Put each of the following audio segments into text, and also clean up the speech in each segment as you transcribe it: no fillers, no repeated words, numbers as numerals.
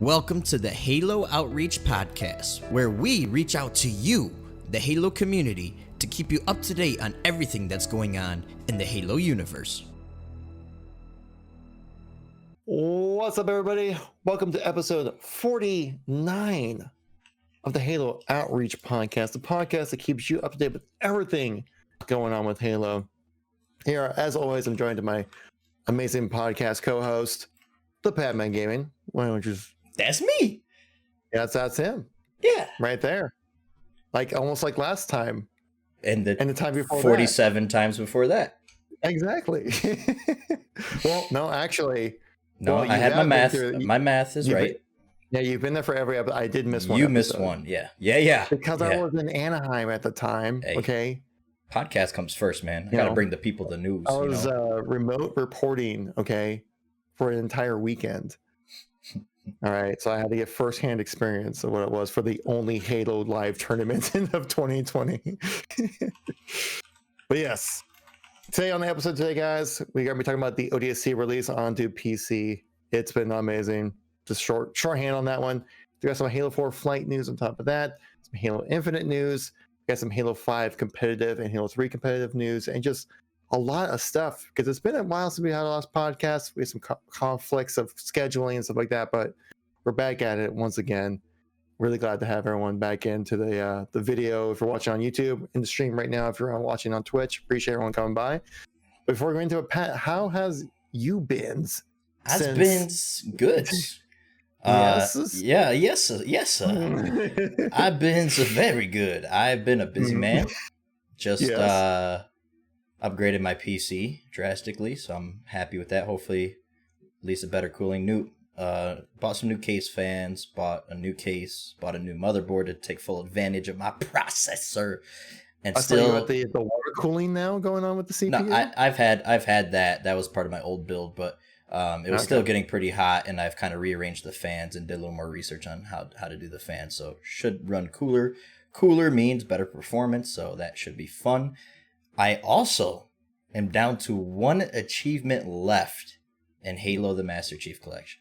Welcome to the Halo Outreach Podcast, where we reach out to you, the Halo community, to keep you up to date on everything that's going on in the Halo universe. What's up, everybody? Welcome to episode 49 of the Halo Outreach Podcast, the podcast that keeps you up to date with everything going on with Halo. Here, as always, I'm joined by my amazing podcast co-host, the Padman Gaming. Why don't you just... That's me. Yes, that's him. Yeah. Right there. Like, almost like last time. And the time before 47 times before that. Exactly. Well, no, actually... No, well, I had my math. My math is right. Yeah, you've been there for every episode. I did miss one. You missed one. Yeah. Because I was in Anaheim at the time. Hey, okay. Podcast comes first, man. I got to bring the people the news. I was remote reporting, okay, for an entire weekend. All right. So I had to get firsthand experience of what it was for the only Halo live tournament of 2020. But yes. Today on the episode today, guys, we're going to be talking about the ODST release onto PC. It's been amazing. Just shorthand on that one. We got some Halo 4 flight news on top of that. Some Halo Infinite news. We got some Halo 5 competitive and Halo 3 competitive news. And just a lot of stuff. Because it's been a while since we had a last podcast. We had some conflicts of scheduling and stuff like that. But we're back at it once again. Really glad to have everyone back into the video. If you're watching on YouTube, in the stream right now, if you're watching on Twitch, appreciate everyone coming by. Before we go into it, Pat, how has you been? Has been good. Yes. I've been very good. I've been a busy man. Just upgraded my PC drastically, so I'm happy with that. Hopefully, at least a better cooling. Bought some new case fans, bought a new case, bought a new motherboard to take full advantage of my processor. And still got the water cooling now going on with the CPU. No, I've had that. That was part of my old build, but it was still getting pretty hot, and I've kind of rearranged the fans and did a little more research on how to do the fans. So should run cooler. Cooler means better performance, so that should be fun. I also am down to one achievement left in Halo the Master Chief Collection.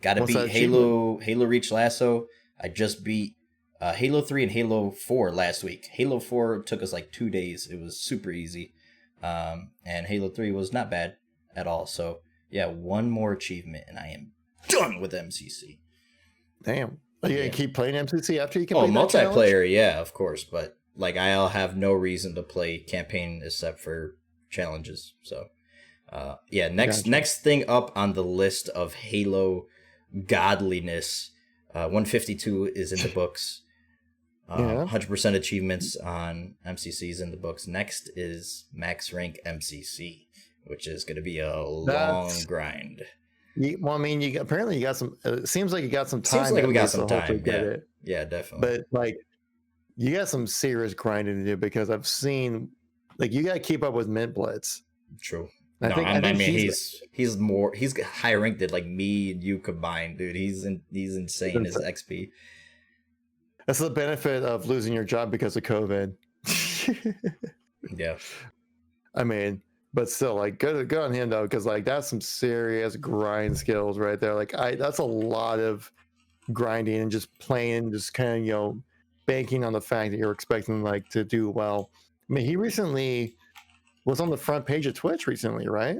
Got to beat Halo Reach Lasso. I just beat Halo 3 and Halo 4 last week. Halo 4 took us like 2 days. It was super easy. And Halo 3 was not bad at all. So, yeah, one more achievement, and I am done with MCC. Damn. Are you going to keep playing MCC after you complete that multiplayer, challenge? Yeah, of course. But, like, I'll have no reason to play campaign except for challenges. So, next thing up on the list of Halo godliness, 152 is in the books. 100% achievements on MCCs in the books. Next is max rank MCC, which is going to be a long grind. Well, I mean, apparently you got some. It seems like you got some time. Seems like we got some time. Yeah, definitely. But like, you got some serious grinding to do because I've seen, like, you got to keep up with Mint Blitz. True. I think he's high ranked than like me and you combined, dude. He's insane as XP. That's the benefit of losing your job because of COVID. Yeah. I mean, but still, like, good on him though, because like that's some serious grind skills right there. Like that's a lot of grinding and just playing, just kind of banking on the fact that you're expecting like to do well. I mean, he recently was on the front page of Twitch recently, right?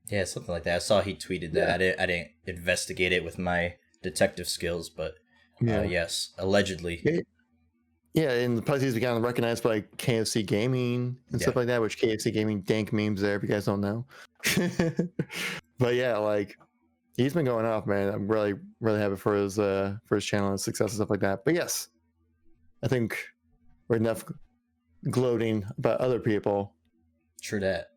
Yeah, something like that. I saw he tweeted that. I didn't investigate it with my detective skills, but yes, allegedly. Yeah, and plus he's become recognized by KFC Gaming and stuff like that, which KFC Gaming dank memes there if you guys don't know. But yeah, like he's been going off, man. I'm really, really happy for his channel and success and stuff like that. But yes, I think we're enough gloating about other people. True that.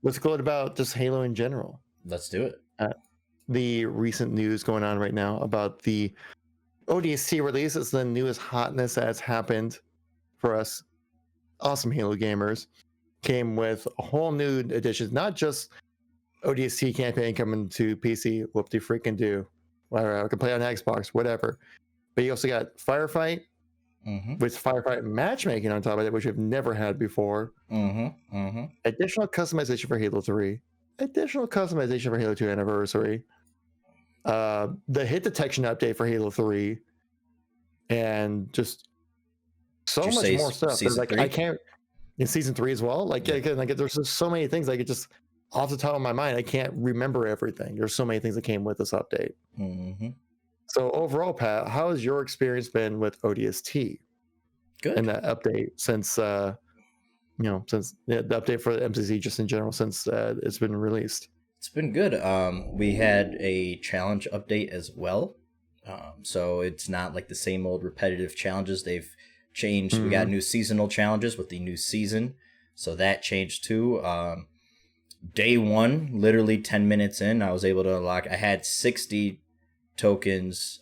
Let's gloat about just Halo in general. Let's do it. The recent news going on right now about the ODST release is the newest hotness that's happened for us awesome Halo gamers. Came with a whole new additions, not just ODST campaign coming to PC, whoop-de-freaking-do. Whatever, I can play on Xbox, whatever. But you also got Firefight, with Firefight matchmaking on top of it, which we've never had before. Additional customization for Halo 3. Additional customization for Halo 2 Anniversary. the hit detection update for Halo 3, and just so much more stuff. There's like 3? I can't in season 3 as well. Like, Yeah. again, like there's just so many things. Like it just off the top of my mind, I can't remember everything. There's so many things that came with this update. Mm-hmm. So overall, Pat, how has your experience been with ODST Good. and that update since since the update for the MCC just in general since it's been released? It's been good. We had a challenge update as well. So it's not like the same old repetitive challenges. They've changed. We got new seasonal challenges with the new season. So that changed too. Day one, literally 10 minutes in, I was able to unlock. I had 60 tokens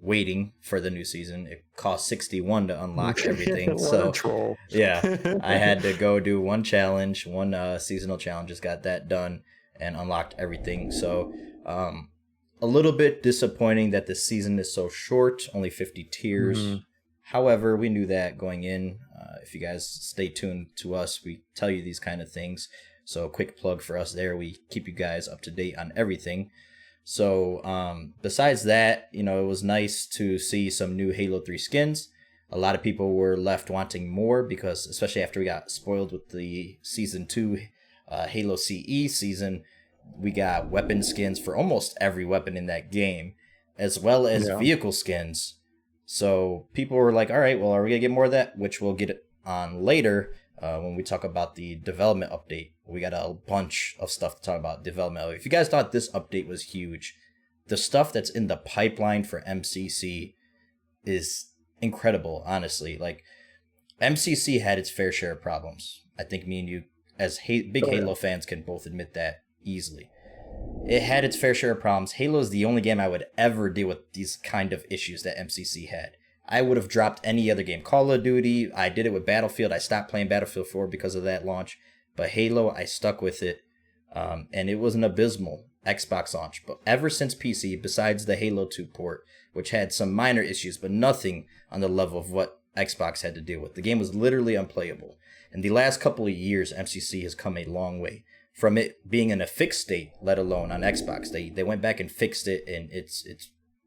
waiting for the new season. It cost 61 to unlock everything. So yeah, I had to go do one challenge, one seasonal challenge. Just got that done and unlocked everything. So a little bit disappointing that the season is so short, only 50 tiers. However, we knew that going in. If you guys stay tuned to us, we tell you these kind of things. So a quick plug for us there. We keep you guys up to date on everything. So besides that, it was nice to see some new Halo 3 skins. A lot of people were left wanting more because, especially after we got spoiled with the Season 2 Halo CE season, we got weapon skins for almost every weapon in that game, as well as vehicle skins. So people were like, all right, well, are we going to get more of that? Which we'll get on later when we talk about the development update. We got a bunch of stuff to talk about development. If you guys thought this update was huge, the stuff that's in the pipeline for MCC is incredible, honestly. Like, MCC had its fair share of problems. I think me and you, as big Halo fans, can both admit that easily. It had its fair share of problems. Halo is the only game I would ever deal with these kind of issues that MCC had. I would have dropped any other game. Call of Duty, I did it with Battlefield. I stopped playing Battlefield 4 because of that launch. But Halo, I stuck with it. And it was an abysmal Xbox launch. But ever since PC, besides the Halo 2 port, which had some minor issues, but nothing on the level of what Xbox had to deal with. The game was literally unplayable. In the last couple of years, MCC has come a long way. From it being in a fixed state, let alone on Xbox. They went back and fixed it, and it's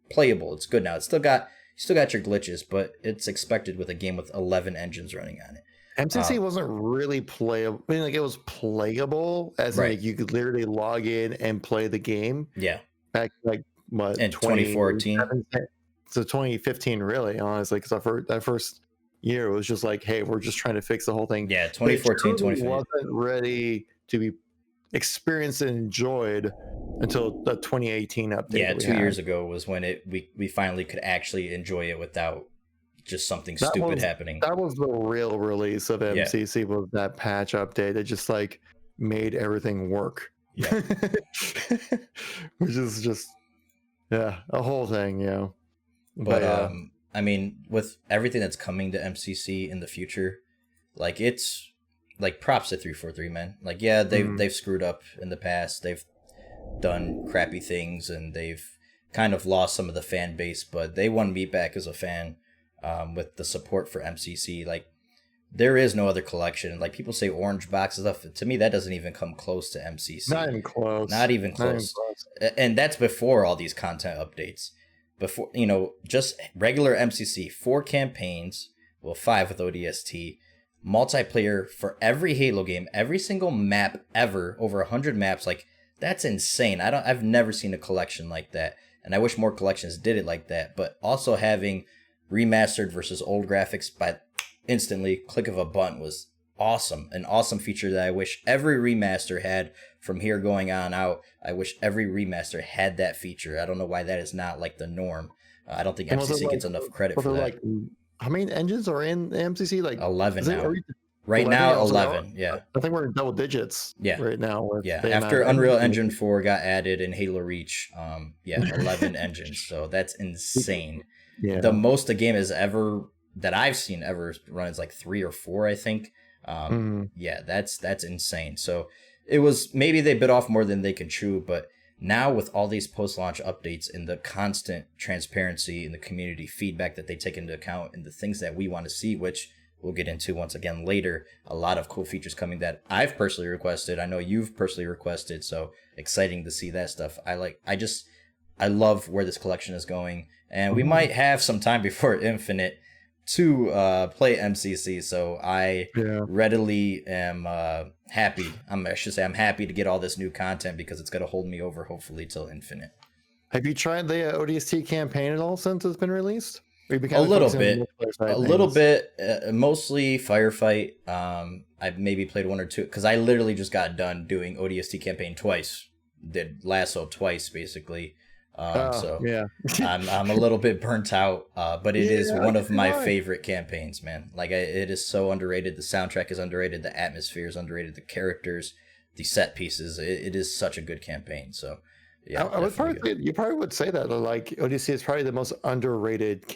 playable. It's good now. It's still got your glitches, but it's expected with a game with 11 engines running on it. MCC wasn't really playable. I mean, like, it was playable, as in, like, you could literally log in and play the game. Yeah. Back, like, what, in 2014? So 2015, really, honestly, because that first year was just like, hey, we're just trying to fix the whole thing. Yeah, 2014, 2015. Wasn't ready to be experienced and enjoyed until the 2018 update. Yeah, 2 years ago was when we finally could actually enjoy it without just something stupid happening. That was the real release of MCC, was that patch update that just like made everything work. Yeah. Which is just a whole thing, But I mean, with everything that's coming to MCC in the future, like, it's like, props to 343, man. Like, yeah, they've screwed up in the past. They've done crappy things and they've kind of lost some of the fan base, but they won me back as a fan with the support for MCC. Like, there is no other collection. Like, people say orange box stuff. To me, that doesn't even come close to MCC. Not even close. Not even close. And that's before all these content updates. Before, just regular MCC, 4 campaigns, well, 5 with ODST, multiplayer for every Halo game, every single map ever, over 100 maps. Like, that's insane. I've never seen a collection like that, and I wish more collections did it like that. But also having remastered versus old graphics by instantly click of a button was awesome. An awesome feature that I wish every remaster had from here going on out. I wish every remaster had that feature. I don't know why that is not like the norm. I don't think MCC gets enough credit for that. Like, how many engines are in MCC? Like 11 now. Right now, 11. Yeah. I think we're in double digits. Yeah. Right now. Yeah. After Unreal Engine 4 got added in Halo Reach, 11 engines. So that's insane. Yeah. The most the game has ever, that I've seen ever run, is like 3 or 4, I think. Yeah, that's insane. So it was, maybe they bit off more than they can chew, but now with all these post-launch updates and the constant transparency and the community feedback that they take into account and the things that we want to see, which we'll get into once again later, a lot of cool features coming that I've personally requested. I know you've personally requested, so exciting to see that stuff. I love where this collection is going, and we might have some time before Infinite to play MCC. So I readily am happy. I should say I'm happy to get all this new content because it's gonna hold me over hopefully till Infinite. Have you tried the ODST campaign at all since it's been released? A little bit, mostly firefight. I've maybe played 1 or 2 because I literally just got done doing ODST campaign twice. Did Lasso twice basically. So yeah, I'm a little bit burnt out, but it is one of my favorite campaigns, man. Like it is so underrated. The soundtrack is underrated. The atmosphere is underrated. The characters, the set pieces. It is such a good campaign. So yeah, I would probably you probably would say that like ODST is probably the most underrated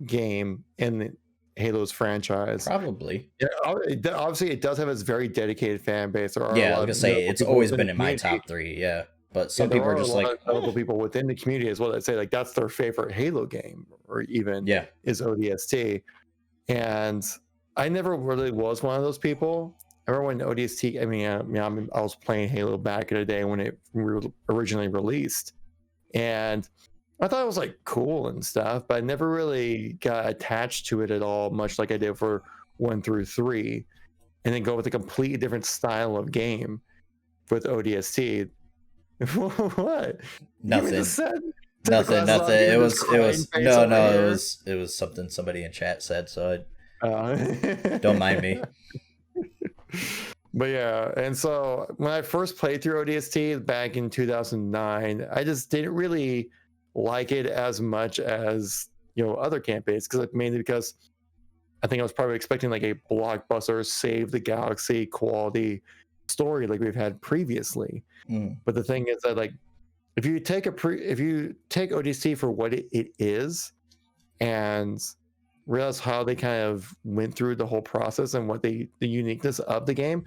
game in the Halo's franchise. Probably. Yeah, obviously it does have its very dedicated fan base. I was gonna say it's always been in my top 3. Yeah. But some people are just like notable people within the community as well that say like that's their favorite Halo game, or even is ODST. And I never really was one of those people. I remember when ODST. I mean, I was playing Halo back in the day when it originally released, and I thought it was like cool and stuff, but I never really got attached to it at all, much like I did for 1 through 3, and then go with a completely different style of game with ODST. What? Nothing. It was something somebody in chat said, so don't mind me. But yeah, and so when I first played through ODST back in 2009, I just didn't really like it as much as other campaigns, mainly because I think I was probably expecting like a blockbuster, save the galaxy quality story like we've had previously. But the thing is that like if you take ODST for what it is and realize how they kind of went through the whole process and what the uniqueness of the game,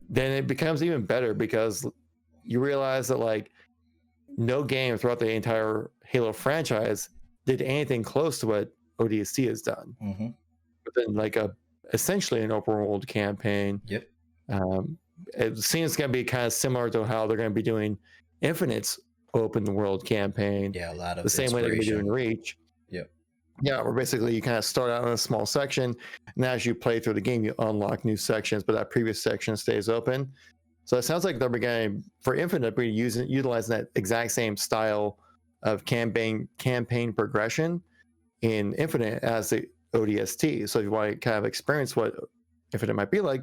then it becomes even better because you realize that like no game throughout the entire Halo franchise did anything close to what ODST has done. Within like essentially an open world campaign. Yep. It seems going to be kind of similar to how they're going to be doing Infinite's open world campaign. Yeah, a lot of the same way they're going to be doing Reach. Yep. Yeah, where basically you kind of start out in a small section, and as you play through the game, you unlock new sections, but that previous section stays open. So it sounds like they're going for Infinite, be utilizing that exact same style of campaign progression in Infinite as the ODST. So if you want to kind of experience what Infinite might be like,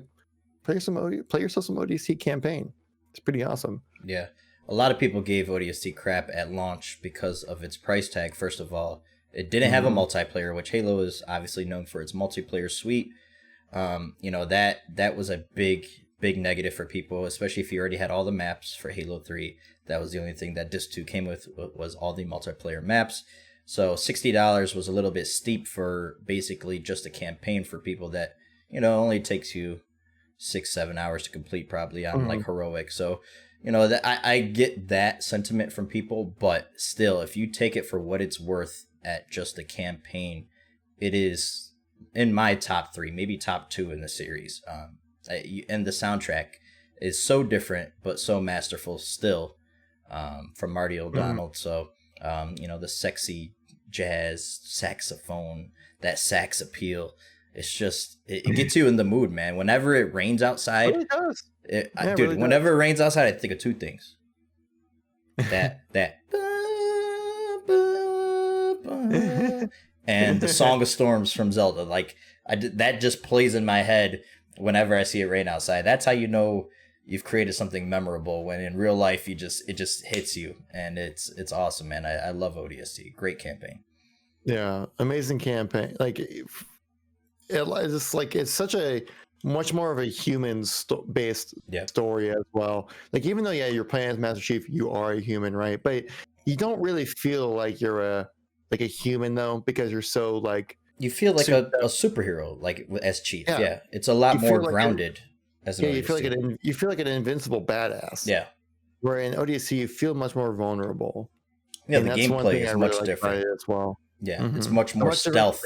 play yourself some ODST campaign. It's pretty awesome. Yeah. A lot of people gave ODST crap at launch because of its price tag. First of all, it didn't have a multiplayer, which Halo is obviously known for its multiplayer suite. That was a big negative for people, especially if you already had all the maps for Halo 3. That was the only thing that Disc 2 came with, was all the multiplayer maps. So $60 was a little bit steep for basically just a campaign for people that, only takes you 6-7 hours to complete probably on like heroic. So that I get that sentiment from people, but still, if you take it for what it's worth at just the campaign, it is in my top 3, maybe top 2 in the series. And the soundtrack is so different but so masterful still, from Marty O'Donnell. So the sexy jazz saxophone, that sax appeal. It's just, it gets you in the mood, man. Whenever it rains outside, it does. Whenever it rains outside, I think of 2 things. That, and the Song of Storms from Zelda. Like, that just plays in my head whenever I see it rain outside. That's how you know you've created something memorable, when in real life it just hits you, and it's awesome, man. I love ODST. Great campaign. Yeah, amazing campaign. Like it's such a much more of a human based story as well. Like even though you're playing as Master Chief, you are a human, right? But you don't really feel like you're a human though, because you're so like you feel like a superhero, like as Chief. Yeah, it's a lot more grounded. You feel like an invincible badass. Yeah. Where in ODST you feel much more vulnerable. Yeah, the gameplay is much different as well. Yeah, it's much more stealth.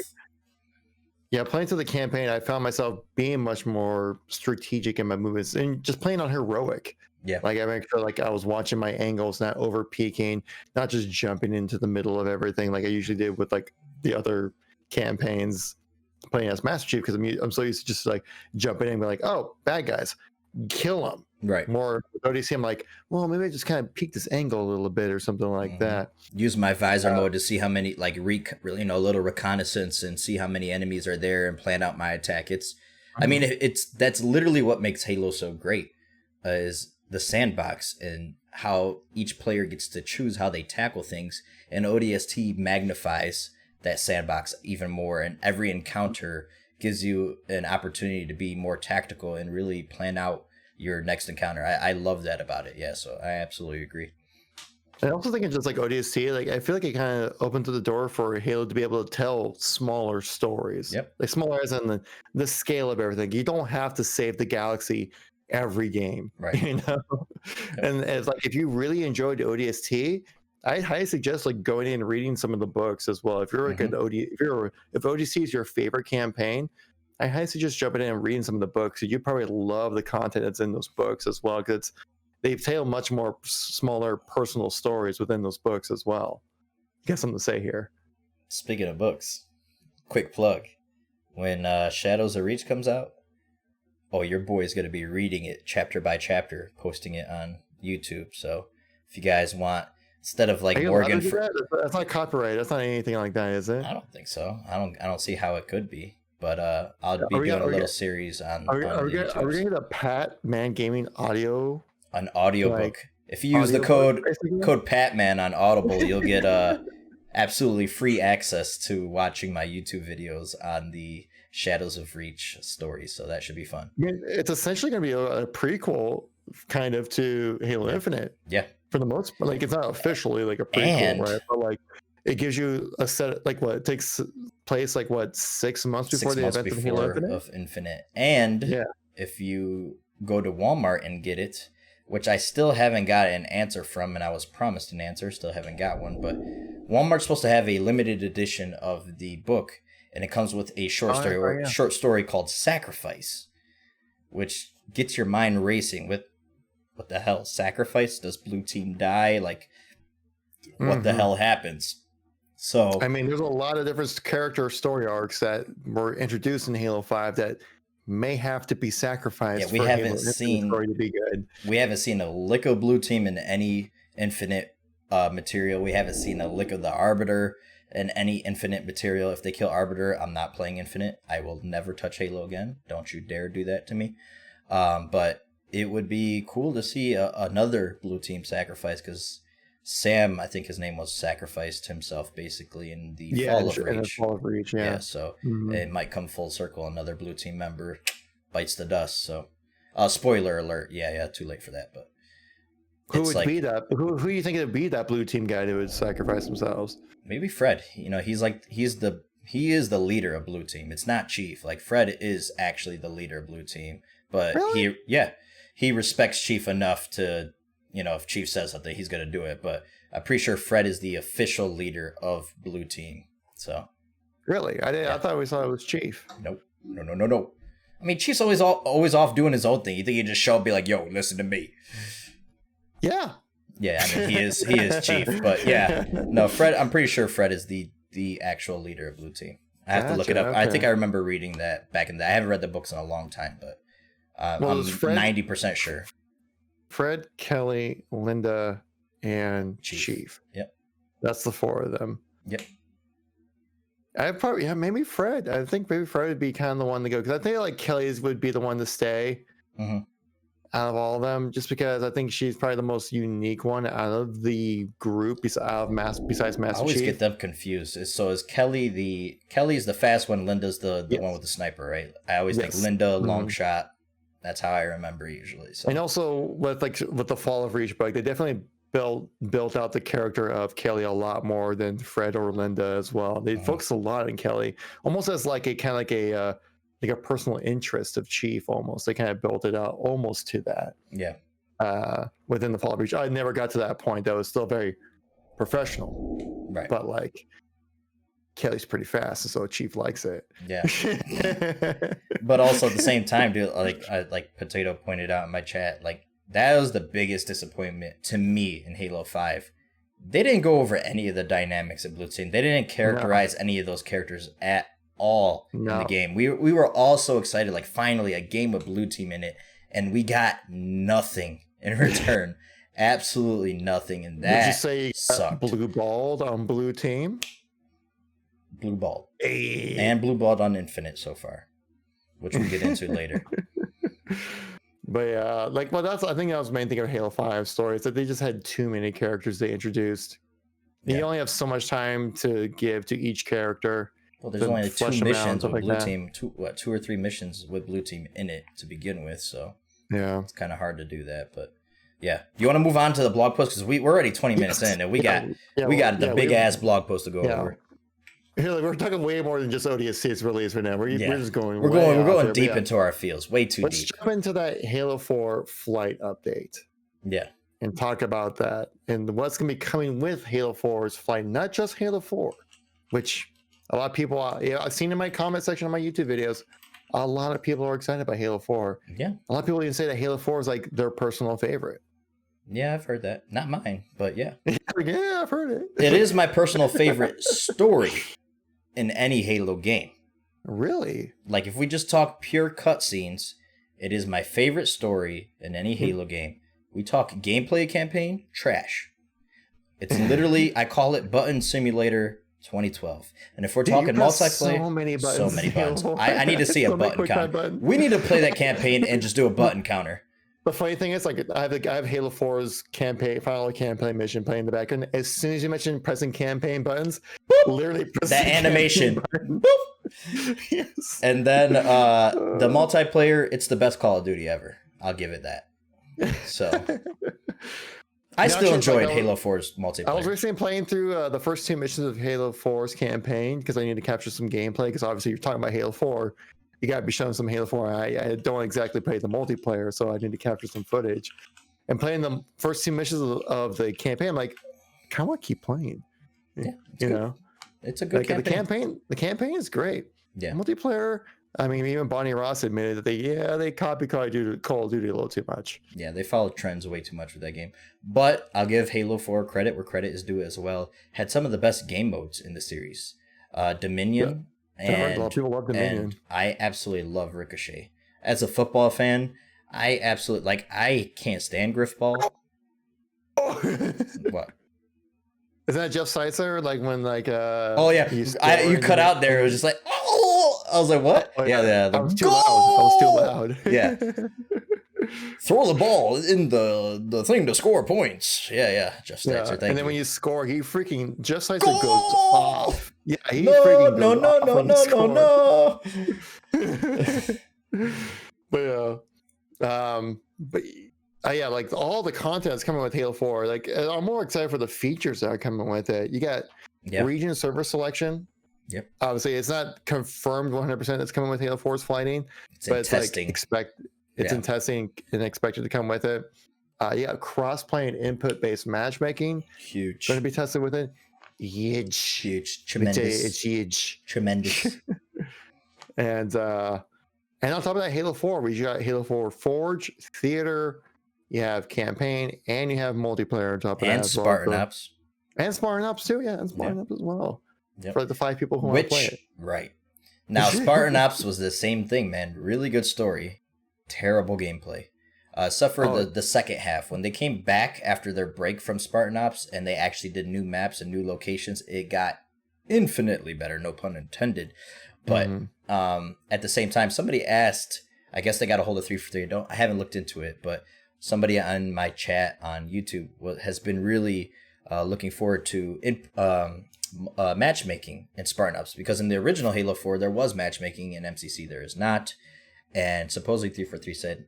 Playing through the campaign, I found myself being much more strategic in my movements and just playing on heroic. Yeah. Like I make sure like I was watching my angles, not over peaking, not just jumping into the middle of everything like I usually did with like the other campaigns playing as Master Chief, because I'm so used to just like jumping in and be like, oh, bad guys, kill them. Right. More with ODST, I'm like, well, maybe I just kind of peek this angle a little bit or something like that. Use my visor mode to see how many, like, little reconnaissance and see how many enemies are there and plan out my attack. I mean, that's literally what makes Halo so great, is the sandbox and how each player gets to choose how they tackle things. And ODST magnifies that sandbox even more, and every encounter gives you an opportunity to be more tactical and really plan out your next encounter. I love that about it. Yeah, so I absolutely agree. I also think it's just like ODST, like I feel like it kind of opened the door for Halo to be able to tell smaller stories. Yep. Like smaller as in the scale of everything. You don't have to save the galaxy every game. Right. You know? Yep. And it's like if you really enjoyed ODST, I highly suggest like going in and reading some of the books as well. If you're like if ODST is your favorite campaign, I highly suggest jumping in and reading some of the books. You probably love the content that's in those books as well, because they tell much more smaller personal stories within those books as well. You got something to say here? Speaking of books, quick plug. When Shadows of Reach comes out, your boy's going to be reading it chapter by chapter, posting it on YouTube. So if you guys want, instead of like Morgan, that's not copyright. That's not anything like that, is it? I don't think so. I don't see how it could be. But I'll be doing a little series on. Are we going to get a Pat Man Gaming audio? An audiobook. If you use the code PATMAN on Audible, you'll get absolutely free access to watching my YouTube videos on the Shadows of Reach stories. So that should be fun. It's essentially going to be a prequel kind of to Halo Infinite. Yeah. For the most part, like it's not officially like a prequel, right? But like it gives you a set, like what it takes place, like what 6 months before the event of Halo Infinite. And if you go to Walmart and get it, which I still haven't got an answer from, and I was promised an answer, still haven't got one, but Walmart's supposed to have a limited edition of the book, and it comes with a short story called Sacrifice, which gets your mind racing with what the hell? Sacrifice? Does blue team die? Like, what the hell happens? So I mean, there's a lot of different character story arcs that were introduced in Halo 5 that may have to be sacrificed. Yeah, we haven't seen story to be good. We haven't seen a lick of blue team in any Infinite material. We haven't seen a lick of the Arbiter in any Infinite material. If they kill Arbiter, I'm not playing Infinite. I will never touch Halo again. Don't you dare do that to me. But it would be cool to see another blue team sacrifice, because Sam, I think his name was, sacrificed himself basically in the Fall of Reach. Yeah, so it might come full circle. Another blue team member bites the dust. So, spoiler alert. Yeah, too late for that. But who would be that? Who do you think it would be, that blue team guy who would sacrifice themselves? Maybe Fred. You know, he is the leader of blue team. It's not Chief. Like, Fred is actually the leader of blue team, but really? he respects Chief enough to, you know, if Chief says something, he's going to do it. But I'm pretty sure Fred is the official leader of blue team. So, really, I thought we saw it was Chief. Nope. No. I mean, Chief's always off doing his own thing. You think he just show up and be like, "Yo, listen to me." Yeah. Yeah, I mean, he is Chief, but yeah, no, Fred. I'm pretty sure Fred is the actual leader of blue team. I have to look it up. Okay. I think I remember reading that back in the. I haven't read the books in a long time, but I'm 90% sure. Fred, Kelly, Linda, and Chief. Yep. That's the four of them. Yep. Maybe Fred. I think maybe Fred would be kind of the one to go, because I think like Kelly's would be the one to stay out of all of them, just because I think she's probably the most unique one out of the group besides Master Chief. I always get them confused. So is Kelly's the fast one, Linda's the one with the sniper, right? I always think Linda, long shot. That's how I remember usually. So. And also with the Fall of Reach book, they definitely built out the character of Kelly a lot more than Fred or Linda as well. They focus a lot on Kelly, almost as like a kind of like a personal interest of Chief. Almost, they kind of built it out almost to that. Yeah. Within the Fall of Reach, I never got to that point. That was still very professional, right? But like, Kelly's pretty fast, and so Chief likes it. Yeah. But also at the same time, dude, like Potato pointed out in my chat, like That was the biggest disappointment to me in Halo 5. They didn't go over any of the dynamics of Blue Team. They didn't characterize any of those characters at all in the game. We were all so excited, like finally a game with Blue Team in it, and we got nothing in return. Absolutely nothing, and that Would you say sucked. Blue balled on Blue Team? Blue balled. Hey. And blue balled on Infinite so far, which we'll get into later. But yeah, like, well, I think that was the main thing of Halo 5 story, is that they just had too many characters they introduced. You only have so much time to give to each character. Well, there's only 2 missions with Blue Team, 2 or 3 missions with Blue Team in it to begin with, so yeah, it's kind of hard to do that. But yeah, you want to move on to the blog post, because we're already 20 minutes in, and we got the big ass blog post to go over. We're talking way more than just ODST's release right now. We're just going. We're going deep into our fields, way too deep. Let's jump into that Halo 4 flight update. Yeah, and talk about that and what's going to be coming with Halo 4's flight, not just Halo 4, which a lot of people, I've seen in my comment section on my YouTube videos, a lot of people are excited about Halo 4. Yeah, a lot of people even say that Halo 4 is like their personal favorite. Yeah, I've heard that. Not mine, but yeah. Yeah, I've heard it. It is my personal favorite story in any Halo game. Really? Like, if we just talk pure cutscenes, it is my favorite story in any Halo game. We talk gameplay campaign, trash. It's literally, I call it Button Simulator 2012. And if we're talking multiplayer, so many buttons. I need to see a button counter. We need to play that campaign and just do a button counter. The funny thing is, like, I have Halo 4's final campaign mission playing in the background. As soon as you mention pressing campaign buttons, literally press that animation. Yes. And then the multiplayer, it's the best Call of Duty ever. I'll give it that. So I still enjoyed Halo 4's multiplayer. I was recently playing through the first 2 missions of Halo 4's campaign because I need to capture some gameplay, because obviously you're talking about Halo 4. You got to be showing some Halo 4. I don't exactly play the multiplayer, so I need to capture some footage. And playing the first 2 missions of the campaign, I'm like, I kind of want to keep playing. Yeah, you know, it's a good campaign. The campaign is great. Yeah, multiplayer. I mean, even Bonnie Ross admitted that they copy Call of Duty a little too much. Yeah, they followed trends way too much with that game. But I'll give Halo 4 credit where credit is due as well. Had some of the best game modes in the series. Dominion. Yeah. And, a lot of people love Dominion. And I absolutely love Ricochet. As a football fan, I can't stand Griffball. What? Isn't that Jeff Seitzer? Like when oh yeah, you cut out there. It was just like, oh, I was like, what? Oh, yeah. I was too loud. Yeah. Throw the ball in the thing to score points. Yeah. Jeff Seitzer. Thank you. And then when you score, Jeff Seitzer goes off. Yeah, no. But like all the content that's coming with Halo 4, like I'm more excited for the features that are coming with it. You got region server selection. Yep. Obviously, it's not confirmed 100% it's coming with Halo 4's flighting, but it's testing. It's in testing and expected to come with it. Cross-play and input-based matchmaking. Huge. Going to be tested with it. Huge. Tremendous. It's huge. Tremendous. And on top of that, Halo 4, we got Halo 4 Forge, Theater, you have campaign, and you have multiplayer on top of that. And Spartan Ops. And Spartan Ops too, and Spartan Ops as well. Yep. For the 5 people who want to play it. Right. Now, Spartan Ops was the same thing, man. Really good story. Terrible gameplay. Except for the second half. When they came back after their break from Spartan Ops and they actually did new maps and new locations, it got infinitely better, no pun intended. But at the same time, somebody asked, I guess they got a hold of 343. I haven't looked into it, but somebody on my chat on YouTube has been really looking forward to matchmaking in Spartan Ops, because in the original Halo 4 there was matchmaking, in MCC there is not, and supposedly 343 said,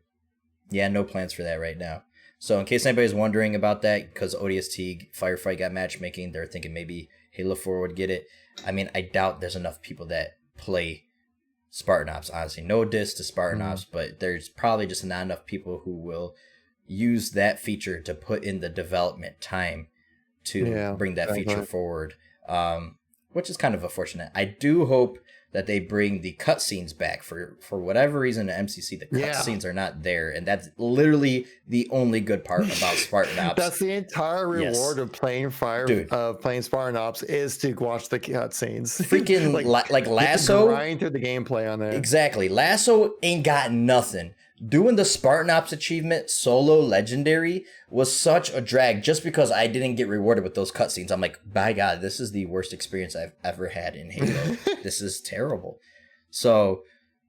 yeah, no plans for that right now. So in case anybody's wondering about that, because ODST Firefight got matchmaking, they're thinking maybe Halo 4 would get it. I mean, I doubt there's enough people that play Spartan Ops, honestly. No diss to Spartan Ops, but there's probably just not enough people who will use that feature to put in the development time to bring that feature forward, which is kind of unfortunate. I do hope that they bring the cutscenes back. For whatever reason in MCC, the cutscenes are not there, and that's literally the only good part about Spartan Ops. That's the entire reward of playing playing Spartan Ops is to watch the cutscenes. Freaking like Lasso, grind through the gameplay on there. Exactly, Lasso ain't got nothing. Doing the Spartan Ops achievement solo legendary was such a drag just because I didn't get rewarded with those cutscenes. I'm like, by God, this is the worst experience I've ever had in Halo. This is terrible. So,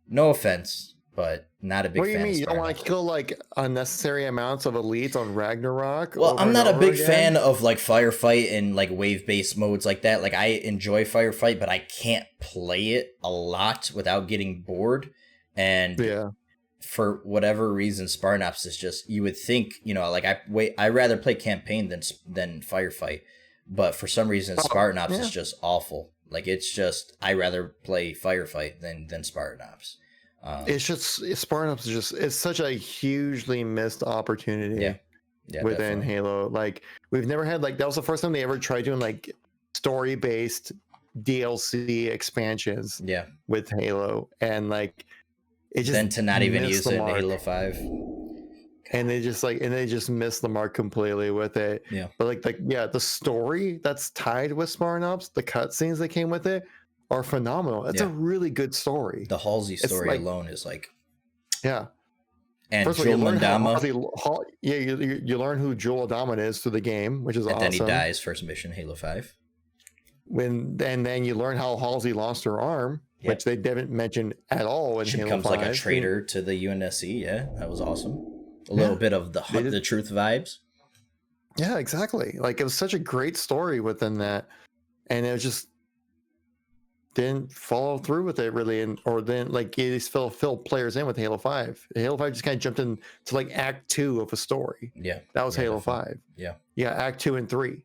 no offense, but not a big fan. What do you mean? You don't want to kill like unnecessary amounts of elites on Ragnarok? Well, I'm not a big fan of like firefight and like wave-based modes like that. Like I enjoy firefight, but I can't play it a lot without getting bored. And for whatever reason, Spartan Ops is just, you would think, like I rather play campaign than firefight, but for some reason Spartan Ops is just awful. Like it's just, I rather play firefight than Spartan Ops. It's just Spartan Ops is just, it's such a hugely missed opportunity within definitely. Halo. Like we've never had that was the first time they ever tried doing like story based DLC expansions with Halo, and like it just then to not even use it in Halo 5. And they just missed the mark completely with it. Yeah. But the story that's tied with Spartan Ops, the cutscenes that came with it are phenomenal. It's a really good story. The Halsey story alone is like, yeah. And Jul Mandama. You learn who Jul Adama is through the game, which is awesome. And then he dies first mission, Halo 5. And then you learn how Halsey lost her arm, which they didn't mention at all in Halo 5. She becomes like a traitor to the UNSC. Yeah, that was awesome. A little bit of the truth vibes. Yeah, exactly. Like it was such a great story within that, and it was just didn't follow through with it really, or then like you just fill players in with Halo 5. Halo 5 just kind of jumped into like Act 2 of a story. Yeah, that was Halo 5. Yeah, Act 2 and 3.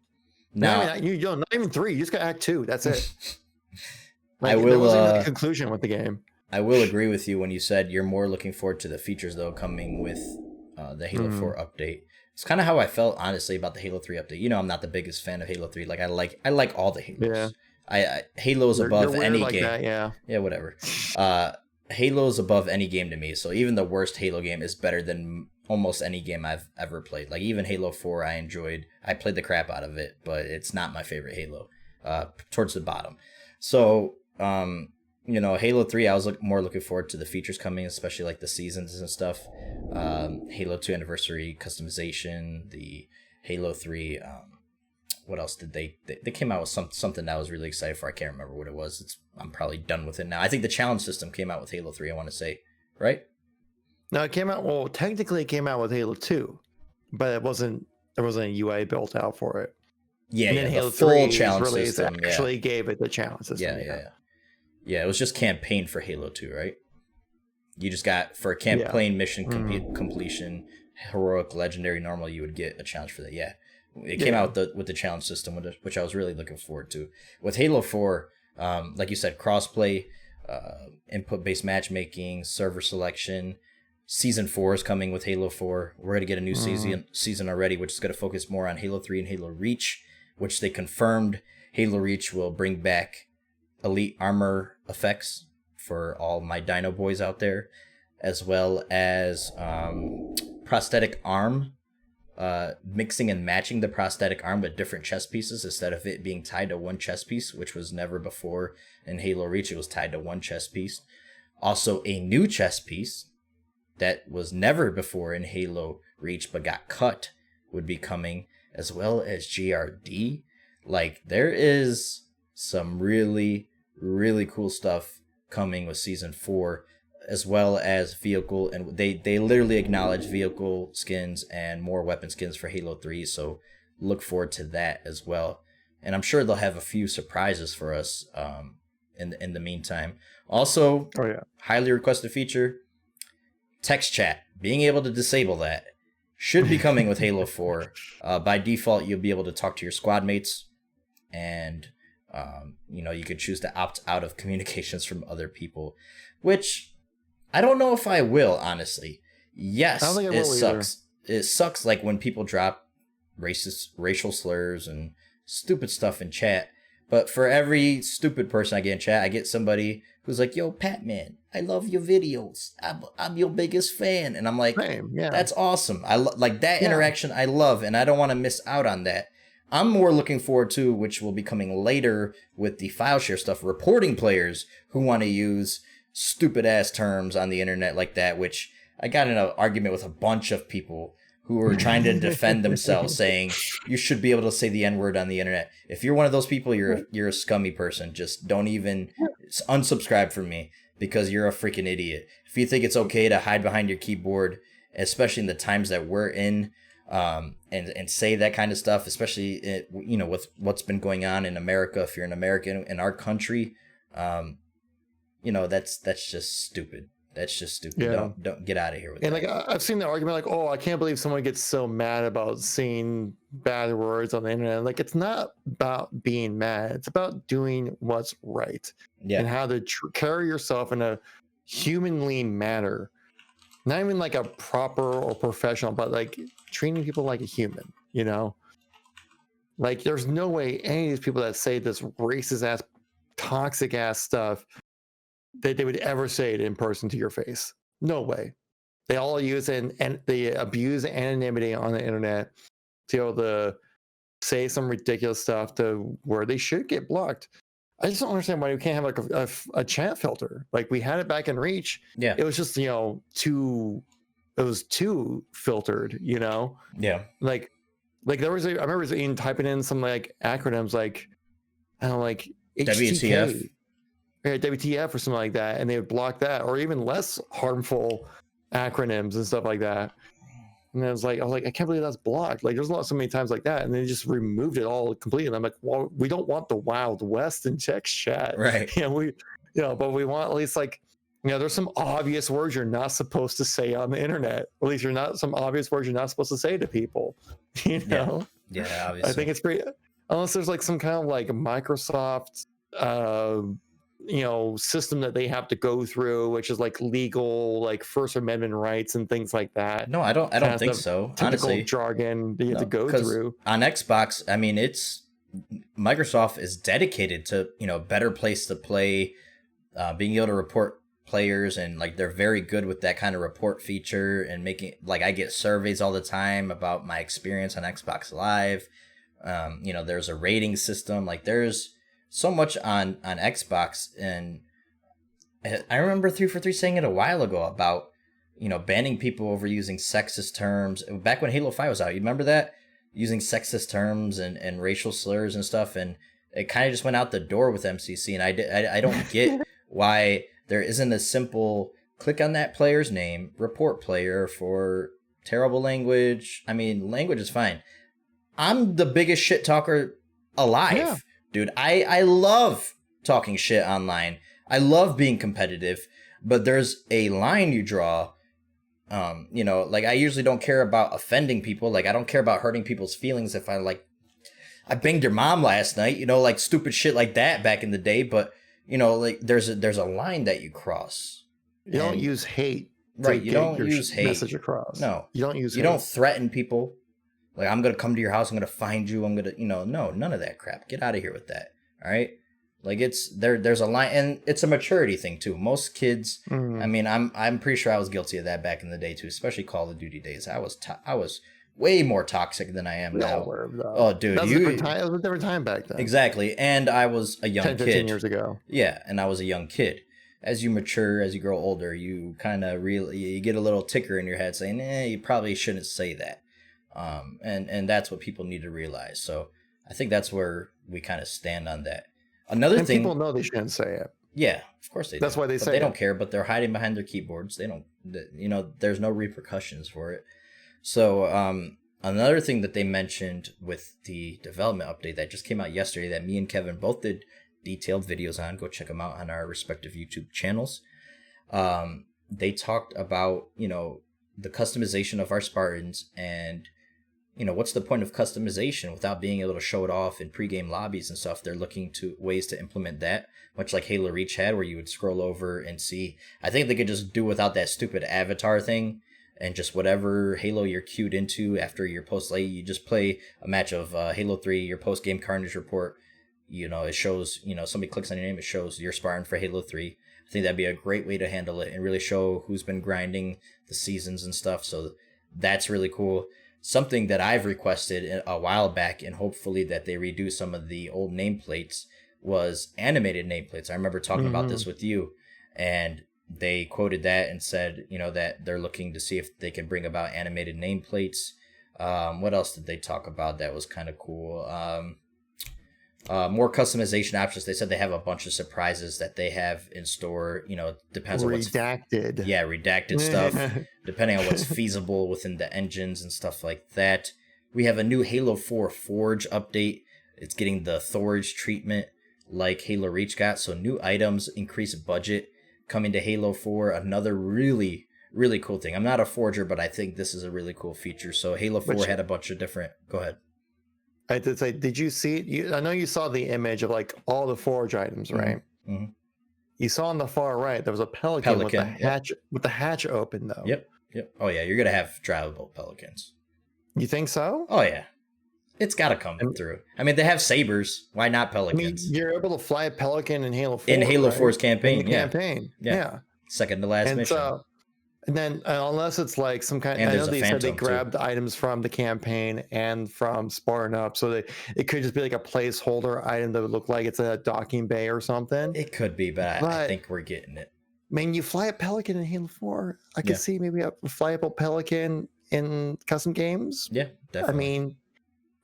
No, not even 3. You just got Act 2. That's it. I will. There wasn't a conclusion with the game. I will agree with you when you said you're more looking forward to the features though coming with the Halo 4 update. It's kind of how I felt honestly about the Halo 3 update. I'm not the biggest fan of Halo 3. Like I like all the Halos. Yeah. Halo is above any game. That, yeah, whatever. Halo is above any game to me. So even the worst Halo game is better than almost any game I've ever played. Like even Halo 4 I enjoyed. I played the crap out of it, but it's not my favorite Halo. Towards the bottom. So Halo 3, I was more looking forward to the features coming, especially like the seasons and stuff. Halo 2 Anniversary customization, the Halo 3. What else did they came out with something that I was really excited for. I can't remember what it was. I'm probably done with it now. I think the challenge system came out with Halo 3, I want to say, right? No, it came out, technically it came out with Halo 2, but there wasn't a UI built out for it. Yeah, and then Halo the full 3 challenge system actually gave it the challenge system. Yeah, it was just campaign for Halo 2, right? You just got, for a campaign mission completion, heroic, legendary, normal, you would get a challenge for that. Yeah, it came out with the challenge system, which I was really looking forward to. With Halo 4, like you said, crossplay, input-based matchmaking, server selection. Season 4 is coming with Halo 4. We're going to get a new season already, which is going to focus more on Halo 3 and Halo Reach, which they confirmed Halo Reach will bring back elite armor effects for all my dino boys out there, as well as prosthetic arm, mixing and matching the prosthetic arm with different chest pieces instead of it being tied to one chest piece, which was never before in Halo Reach. It was tied to one chest piece. Also a new chest piece that was never before in Halo Reach but got cut would be coming, as well as GRD. Like there is some really cool stuff coming with Season 4, as well as vehicle, and they literally acknowledge vehicle skins and more weapon skins for Halo 3, so look forward to that as well. And I'm sure they'll have a few surprises for us in the meantime. Also, highly requested feature, text chat. Being able to disable that should be coming with Halo 4. By default, you'll be able to talk to your squad mates, and you could choose to opt out of communications from other people, which I don't know if I will, honestly. Yes, it sucks. It sucks like when people drop racial slurs and stupid stuff in chat. But for every stupid person I get in chat, I get somebody who's like, "Yo, Patman, I love your videos. I'm your biggest fan." And I'm like, Same, yeah. "That's awesome. Like that interaction. I love, and I don't want to miss out on that." I'm more looking forward to, which will be coming later with the file share stuff, reporting players who want to use stupid ass terms on the internet like that, which I got in an argument with a bunch of people who were trying to defend themselves, saying you should be able to say the N-word on the internet. If you're one of those people, you're a scummy person. Just don't even unsubscribe from me because you're a freaking idiot. If you think it's okay to hide behind your keyboard, especially in the times that we're in, and say that kind of stuff, especially with what's been going on in America. If you're an American in our country, that's just stupid. That's just stupid. Yeah. Don't get out of here with that. And like I've seen the argument like, oh, I can't believe someone gets so mad about seeing bad words on the internet. Like, it's not about being mad. It's about doing what's right. Yeah. And how to carry yourself in a humanly manner. Not even like a proper or professional, but like treating people like a human, Like, there's no way any of these people that say this racist ass, toxic ass stuff that they would ever say it in person to your face. No way. They all use and they abuse anonymity on the internet to be able to say some ridiculous stuff to where they should get blocked. I just don't understand why we can't have like a chat filter. Like, we had it back in Reach. Yeah. It was just, too filtered, Yeah. Like there was I remember Ian typing in some like acronyms like, I don't know, like WTF. WTF or something like that, and they would block that, or even less harmful acronyms and stuff like that. And I was like, I can't believe that's blocked. Like, there's so many times like that, and they just removed it all completely. And I'm like, well, we don't want the Wild West in text chat, right? But we want at least like, there's some obvious words you're not supposed to say on the internet. At least some obvious words you're not supposed to say to people. Yeah, obviously. I think it's pretty. Unless there's like some kind of like Microsoft system that they have to go through, which is like legal, like First Amendment rights and things like that. No, I don't think so. Honestly, jargon that you have to go through on Xbox. I mean, Microsoft is dedicated to better place to play, being able to report players, and like they're very good with that kind of report feature and making like I get surveys all the time about my experience on Xbox Live. There's a rating system. Like, there's so much on Xbox, and I remember 343 saying it a while ago about banning people over using sexist terms back when Halo 5 was out. You remember that, using sexist terms and racial slurs and stuff, and it kind of just went out the door with MCC. And I don't get why there isn't a simple click on that player's name, report player for terrible language. I mean, language is fine. I'm the biggest shit talker alive. Yeah. Dude, I love talking shit online. I love being competitive, but there's a line you draw. Like, I usually don't care about offending people. Like, I don't care about hurting people's feelings if I banged your mom last night, like stupid shit like that back in the day. But, like there's a line that you cross. You don't use hate. Right, you don't use hate. Message across. No. You don't use hate. You don't threaten people. Like, I'm going to come to your house, I'm going to find you, I'm going to, no, none of that crap. Get out of here with that. All right? Like, there's a line, and it's a maturity thing too. Most kids, I mean, I'm pretty sure I was guilty of that back in the day too, especially Call of Duty days. I was way more toxic than I am now. Oh, dude, that was a different time back then. Exactly. And I was a young 10, 15 years ago. Yeah, and I was a young kid. As you mature, as you grow older, you kind of you get a little ticker in your head saying, you probably shouldn't say that. And that's what people need to realize. So I think that's where we kind of stand on that. Another thing, people know they shouldn't say it. Yeah, of course they do. That's why they say they don't care, but they're hiding behind their keyboards. They don't, there's no repercussions for it. So another thing that they mentioned with the development update that just came out yesterday that me and Kevin both did detailed videos on, go check them out on our respective YouTube channels. They talked about, the customization of our Spartans, and what's the point of customization without being able to show it off in pregame lobbies and stuff? They're looking to ways to implement that, much like Halo Reach had, where you would scroll over and see. I think they could just do without that stupid avatar thing, and just whatever Halo you're queued into after your post late, you just play a match of Halo 3, your post game Carnage report. It shows, somebody clicks on your name, it shows your Spartan for Halo 3. I think that'd be a great way to handle it and really show who's been grinding the seasons and stuff. So that's really cool. Something that I've requested a while back, and hopefully that they redo some of the old nameplates, was animated nameplates. I remember talking about this with you, and they quoted that and said, that they're looking to see if they can bring about animated nameplates. What else did they talk about that was kind of cool? More customization options. They said they have a bunch of surprises that they have in store. Depends on what's redacted. Redacted stuff, depending on what's feasible within the engines and stuff like that. We have a new Halo 4 Forge update. It's getting the Thorge treatment like Halo Reach got. So new items, increased budget coming to Halo 4. Another really, really cool thing. I'm not a forger, but I think this is a really cool feature. So Halo 4 had a bunch of different... Go ahead. I did say, did you see it? I know you saw the image of like all the Forge items, right? Mm-hmm. You saw on the far right there was a pelican with the hatch open though. Yep. Oh yeah, you're gonna have drivable pelicans. You think so? Oh yeah, it's got to come through. I mean, they have sabers. Why not pelicans? You're able to fly a pelican in Halo 4. In Halo 4's campaign, in the campaign. Yeah. Second to last mission. And then, unless it's like some kind, and I know they said they too. grabbed items from the campaign and from Spartan Up, so it could just be like a placeholder item that would look like it's a docking bay or something. It could be, but I think we're getting it. I mean, you fly a pelican in Halo 4. I could see maybe a flyable pelican in custom games. Yeah, definitely. I mean,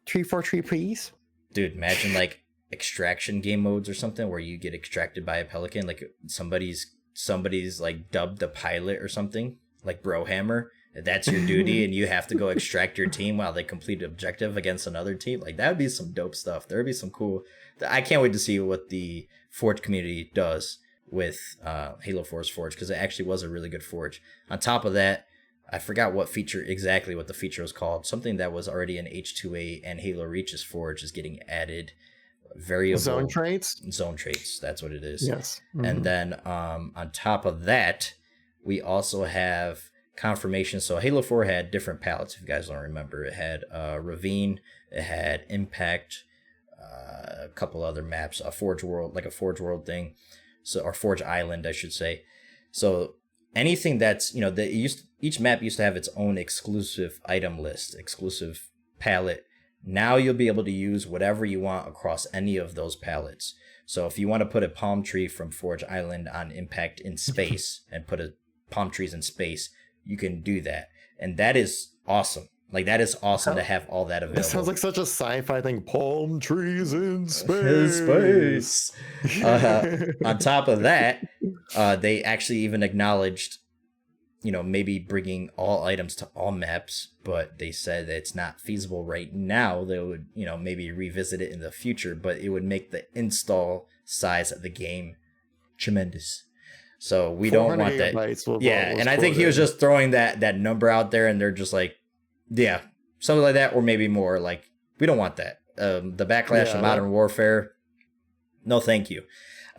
343, please. Dude, imagine like extraction game modes or something where you get extracted by a pelican, like somebody's like dubbed a pilot or something, like Brohammer. That's your duty, and you have to go extract your team while they complete an objective against another team. Like, that would be some dope stuff. There would be some cool... I can't wait to see what the Forge community does with Halo 4's Forge, because it actually was a really good Forge. On top of that, I forgot what the feature was called. Something that was already in H2A and Halo Reach's Forge is getting added. Variable zone traits, that's what it is. Yes. And then on top of that, we also have confirmation. So Halo 4 had different palettes, if you guys don't remember. It had Ravine, it had Impact, a couple other maps, a Forge World, like a Forge World thing, or Forge Island, I should say. So anything that's, each map used to have its own exclusive item list, exclusive palette. Now you'll be able to use whatever you want across any of those palettes. So if you want to put a palm tree from Forge Island on Impact in space and put a palm trees in space, you can do that. And that is awesome. Like, that is awesome to have all that available. It sounds like such a sci-fi thing. Palm trees in space. On top of that, they actually even acknowledged, maybe bringing all items to all maps, but they said that it's not feasible right now. They would, maybe revisit it in the future, but it would make the install size of the game tremendous. So we don't want that. And I think he was just throwing that number out there, and they're just like, yeah, something like that, or maybe more. Like, we don't want that. The backlash of Modern Warfare, no thank you.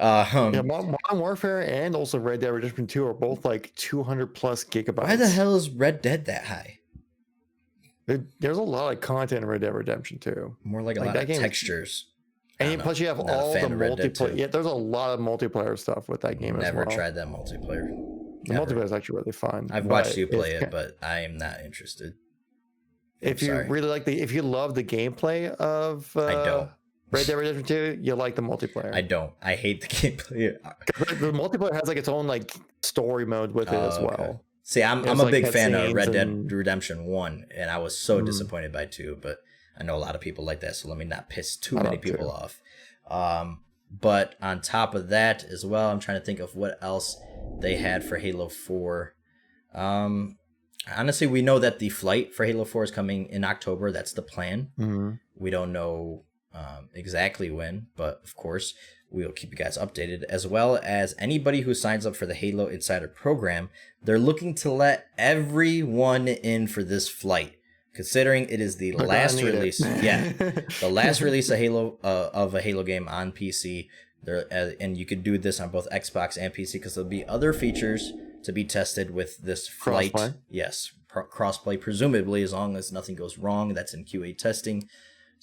Modern Warfare and also Red Dead Redemption 2 are both like 200 plus gigabytes. Why the hell is Red Dead that high? There's a lot of content in Red Dead Redemption 2. More like a lot of textures. And plus you have all the multiplayer. Yeah, there's a lot of multiplayer stuff with that game as well. Never tried that multiplayer. The multiplayer is actually really fun. I've watched you play it, but I am not interested. If you really like if you love the gameplay of I don't. Red Dead Redemption 2, you like the multiplayer. I don't. I hate the gameplay. The multiplayer has like its own like story mode with it as well. Okay. See, I'm a big fan of Red Dead Redemption 1, and I was so disappointed by 2, but I know a lot of people like that, so let me not piss too many people off. But on top of that as well, I'm trying to think of what else they had for Halo 4. Honestly, we know that the flight for Halo 4 is coming in October. That's the plan. We don't know exactly when, but of course we'll keep you guys updated, as well as anybody who signs up for the Halo Insider program. They're looking to let everyone in for this flight, considering it is the last release. The last release of a Halo game on PC. And you could do this on both Xbox and PC, because there'll be other features to be tested with this flight. Crossplay? Yes, crossplay, presumably, as long as nothing goes wrong. That's in QA testing.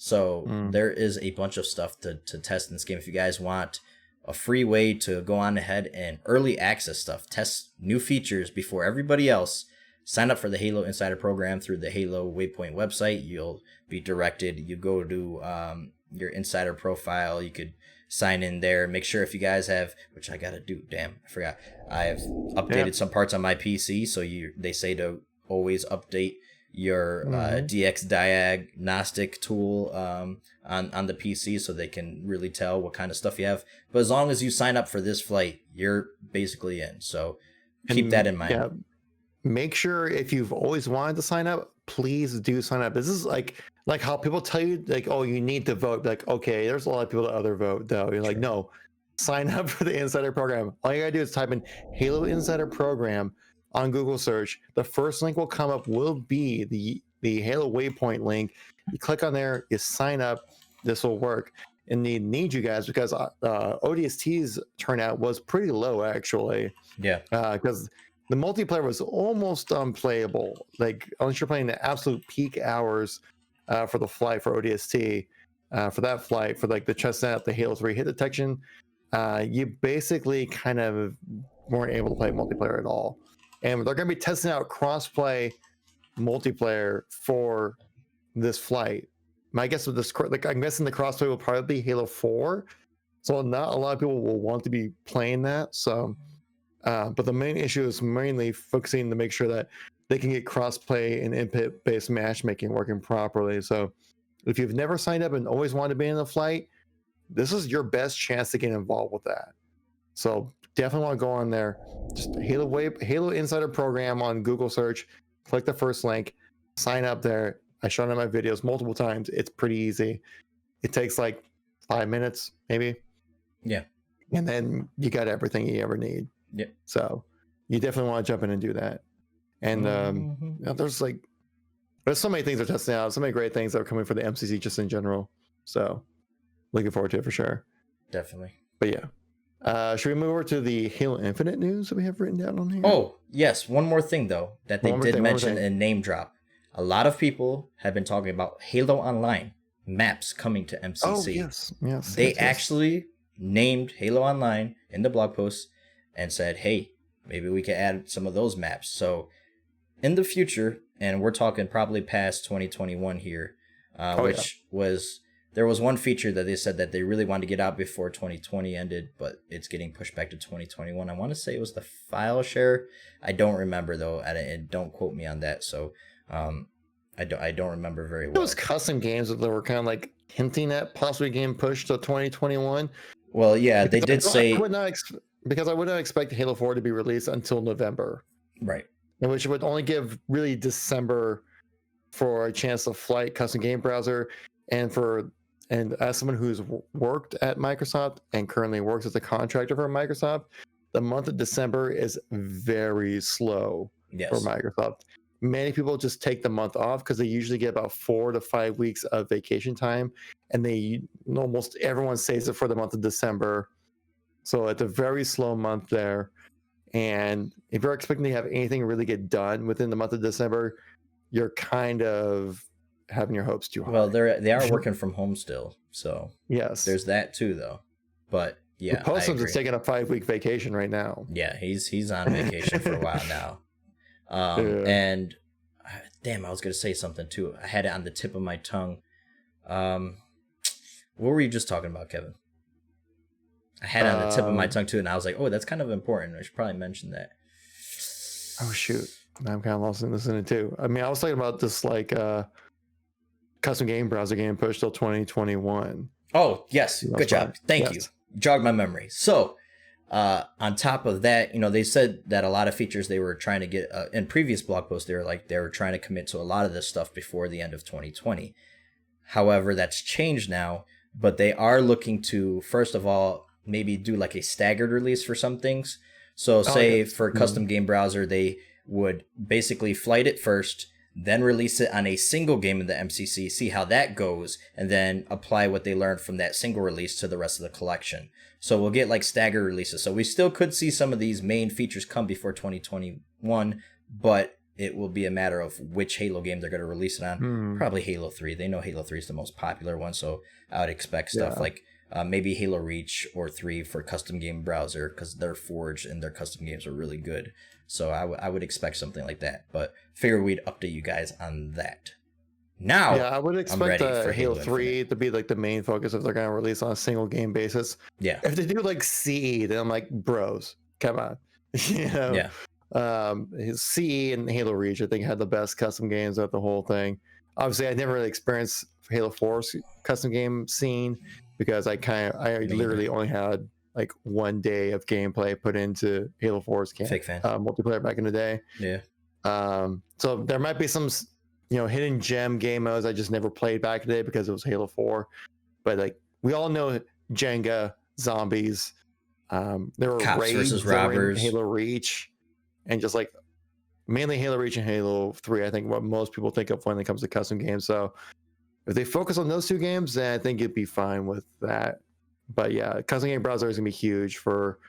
So there is a bunch of stuff to test in this game. If you guys want a free way to go on ahead and early access stuff, test new features before everybody else. Sign up for the Halo Insider program through the Halo Waypoint website. You'll be directed. You go to your insider profile. You could sign in there. Make sure if you guys have, which I gotta do. Damn, I forgot. I have updated some parts on my PC, so they say to always update your DX diagnostic tool on the PC so they can really tell what kind of stuff you have. But as long as you sign up for this flight, you're basically in. So keep that in mind. Yeah. Make sure if you've always wanted to sign up, please do sign up. This is like how people tell you, like, oh, you need to vote. Like, okay, there's a lot of people that other vote though. You're like, no, sign up for the Insider program. All you gotta do is type in Halo Insider program on Google search. The first link will come up will be the Halo Waypoint link. You click on there, you sign up. This will work. And they need you guys because ODST's turnout was pretty low actually. Yeah. Because the multiplayer was almost unplayable. Like unless you're playing the absolute peak hours for the flight for ODST, for that flight for like the chestnut, the Halo 3 hit detection, you basically kind of weren't able to play multiplayer at all. And they're going to be testing out cross-play multiplayer for this flight. My guess with this, like I'm guessing the crossplay will probably be Halo 4, so not a lot of people will want to be playing that. So, but the main issue is mainly focusing to make sure that they can get crossplay and input-based matchmaking working properly. So, if you've never signed up and always wanted to be in the flight, this is your best chance to get involved with that. So definitely want to go on there. Just Halo Insider program on Google search. Click the first link. Sign up there. I showed it in my videos multiple times. It's pretty easy. It takes like 5 minutes, maybe. Yeah. And then you got everything you ever need. Yeah. So you definitely want to jump in and do that. And you know, there's so many things they're testing out. So many great things that are coming for the MCC just in general. So looking forward to it for sure. Definitely. But yeah. Should we move over to the Halo Infinite news that we have written down on here? Oh, yes. One more thing, though, that they did mention and name drop. A lot of people have been talking about Halo Online maps coming to MCC. Oh, yes. They actually named Halo Online in the blog post and said, hey, maybe we could add some of those maps. So in the future, and we're talking probably past 2021 here, there was one feature that they said that they really wanted to get out before 2020 ended, but it's getting pushed back to 2021. I want to say it was the file share. I don't remember though, and don't quote me on that. So I don't remember very well. Those custom games that were kind of like hinting at possibly getting pushed to 2021. Well, yeah, they did say because I would not expect Halo 4 to be released until November, right? And which would only give really December for a chance to flight custom game browser, and as someone who's worked at Microsoft and currently works as a contractor for Microsoft, the month of December is very slow for Microsoft. Many people just take the month off because they usually get about 4 to 5 weeks of vacation time, and almost everyone saves it for the month of December. So it's a very slow month there. And if you're expecting to have anything really get done within the month of December, you're kind of having your hopes too high. Well, they are working from home still, so yes, there's that too, though. But yeah, Postums is taking a 5-week vacation right now. Yeah, he's on vacation for a while now. And damn, I was gonna say something too. I had it on the tip of my tongue. What were you just talking about, Kevin? I had it on the tip of my tongue too, and I was like, oh, that's kind of important. I should probably mention that. Oh shoot, I'm kind of lost in this in it too. I mean, I was talking about this like custom game browser getting pushed till 2021. Oh yes, good job. Thank you. Jogged my memory. So on top of that, they said that a lot of features they were trying to get in previous blog posts, they were trying to commit to a lot of this stuff before the end of 2020. However, that's changed now, but they are looking to, first of all, maybe do like a staggered release for some things. So for a custom game browser, they would basically flight it first, then release it on a single game in the MCC, see how that goes, and then apply what they learned from that single release to the rest of the collection. So we'll get like staggered releases. So we still could see some of these main features come before 2021, but it will be a matter of which Halo game they're going to release it on. Probably Halo 3. They know Halo 3 is the most popular one, so I would expect stuff like Maybe Halo Reach or 3 for custom game browser, because their Forge and their custom games are really good. So I would expect something like that. But figure we'd update you guys on that. Now, yeah, I would expect Halo 3 Infinite to be like the main focus if they're going to release on a single game basis. Yeah. If they do like CE, then I'm like, bros, come on. Yeah. His CE and Halo Reach, I think, had the best custom games of the whole thing. Obviously, I never really experienced Halo 4's custom game scene because I literally only had like 1 day of gameplay put into Halo 4's Fake fan. multiplayer back in the day. Yeah. So there might be some hidden gem game modes I just never played back in the day because it was Halo 4. But like we all know Jenga, zombies, there were Cops raids versus robbers, Halo Reach, and just like mainly Halo Reach and Halo 3, I think what most people think of when it comes to custom games. So if they focus on those 2 games, then I think it'd be fine with that. But yeah, custom game browser is gonna be huge for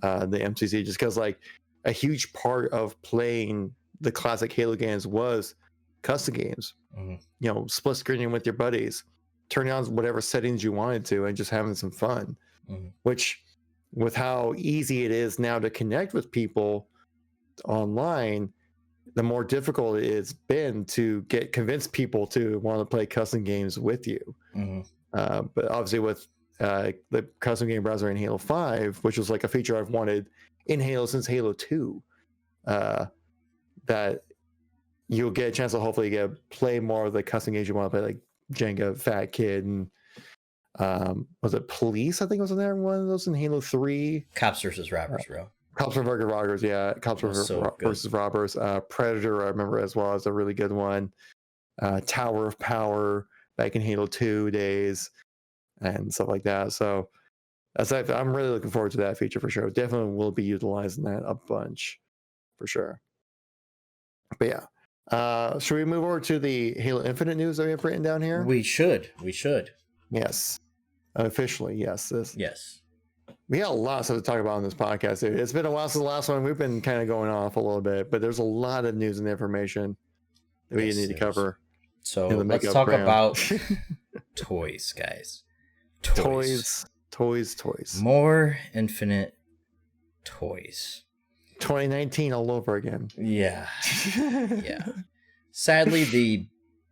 the MCC, just because like a huge part of playing the classic Halo games was custom games. Mm-hmm. Split screening with your buddies, turning on whatever settings you wanted to, and just having some fun. Mm-hmm. Which, with how easy it is now to connect with people online, the more difficult it's been to convince people to want to play custom games with you. Mm-hmm. But obviously with the custom game browser in Halo 5, which was like a feature I've wanted in Halo since Halo 2, that you'll get a chance to hopefully play more of the custom games you want to play, like Jenga, Fat Kid, and was it Police? I think was in there one of those in Halo 3. Cops versus Robbers, bro. Cops versus Robbers, yeah. Cops versus Robbers. Predator, I remember as well, as a really good one. Tower of Power back in Halo 2 days and stuff like that. So I'm really looking forward to that feature for sure. Definitely will be utilizing that a bunch for sure. But yeah. Should we move over to the Halo Infinite news that we have written down here? We should. Yes. Officially, yes. Yes. We got a lot of stuff to talk about on this podcast, dude. It's been a while since the last one. We've been kind of going off a little bit, but there's a lot of news and information that we need to cover. So let's talk about toys, guys. Toys. More Infinite toys. 2019 all over again. Yeah. Yeah. Sadly, the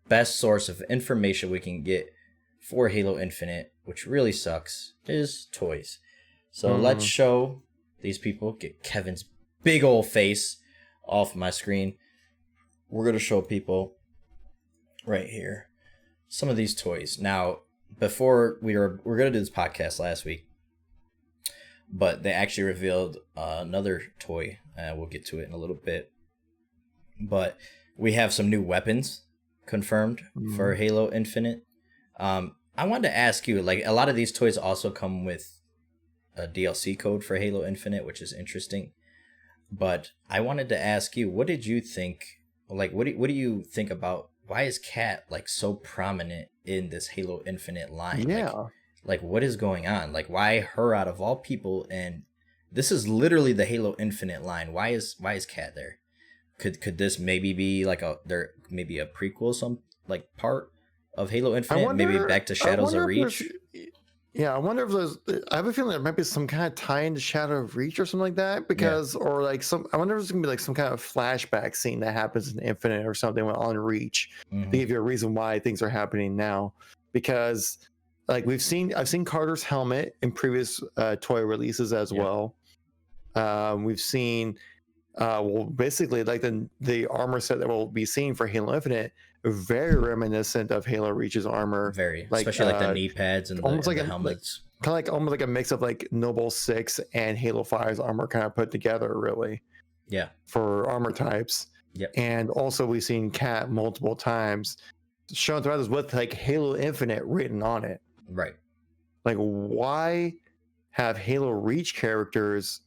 best source of information we can get for Halo Infinite, which really sucks, is toys. So let's show these people, get Kevin's big old face off my screen. We're going to show people right here some of these toys. Now, before we're going to do this podcast last week, but they actually revealed another toy. We'll get to it in a little bit. But we have some new weapons confirmed for Halo Infinite. I wanted to ask you, like, a lot of these toys also come with a DLC code for Halo Infinite, which is interesting. But I wanted to ask you, what did you think? Like, what do you think about, why is Kat like so prominent in this Halo Infinite line? Yeah. Like what is going on? Like, why her out of all people? And this is literally the Halo Infinite line. Why is Kat there? Could this maybe be like maybe a prequel, some like part of Halo Infinite, maybe back to Shadows of Reach? Yeah, I wonder if there's. I have a feeling there might be some kind of tie into Shadow of Reach or something like that, because or like some. I wonder if there's gonna be like some kind of flashback scene that happens in Infinite or something on Reach to give you a reason why things are happening now. Because like I've seen Carter's helmet in previous toy releases as well. We've seen basically like the armor set that we'll be seeing for Halo Infinite, very reminiscent of Halo Reach's armor. Very, like, especially like the knee pads and almost the helmets. Kind of like almost like a mix of like Noble 6 and Halo 5's armor kind of put together, really. Yeah. For armor types. Yep. And also we've seen Kat multiple times shown throughout this with like Halo Infinite written on it. Right. Like, why have Halo Reach characters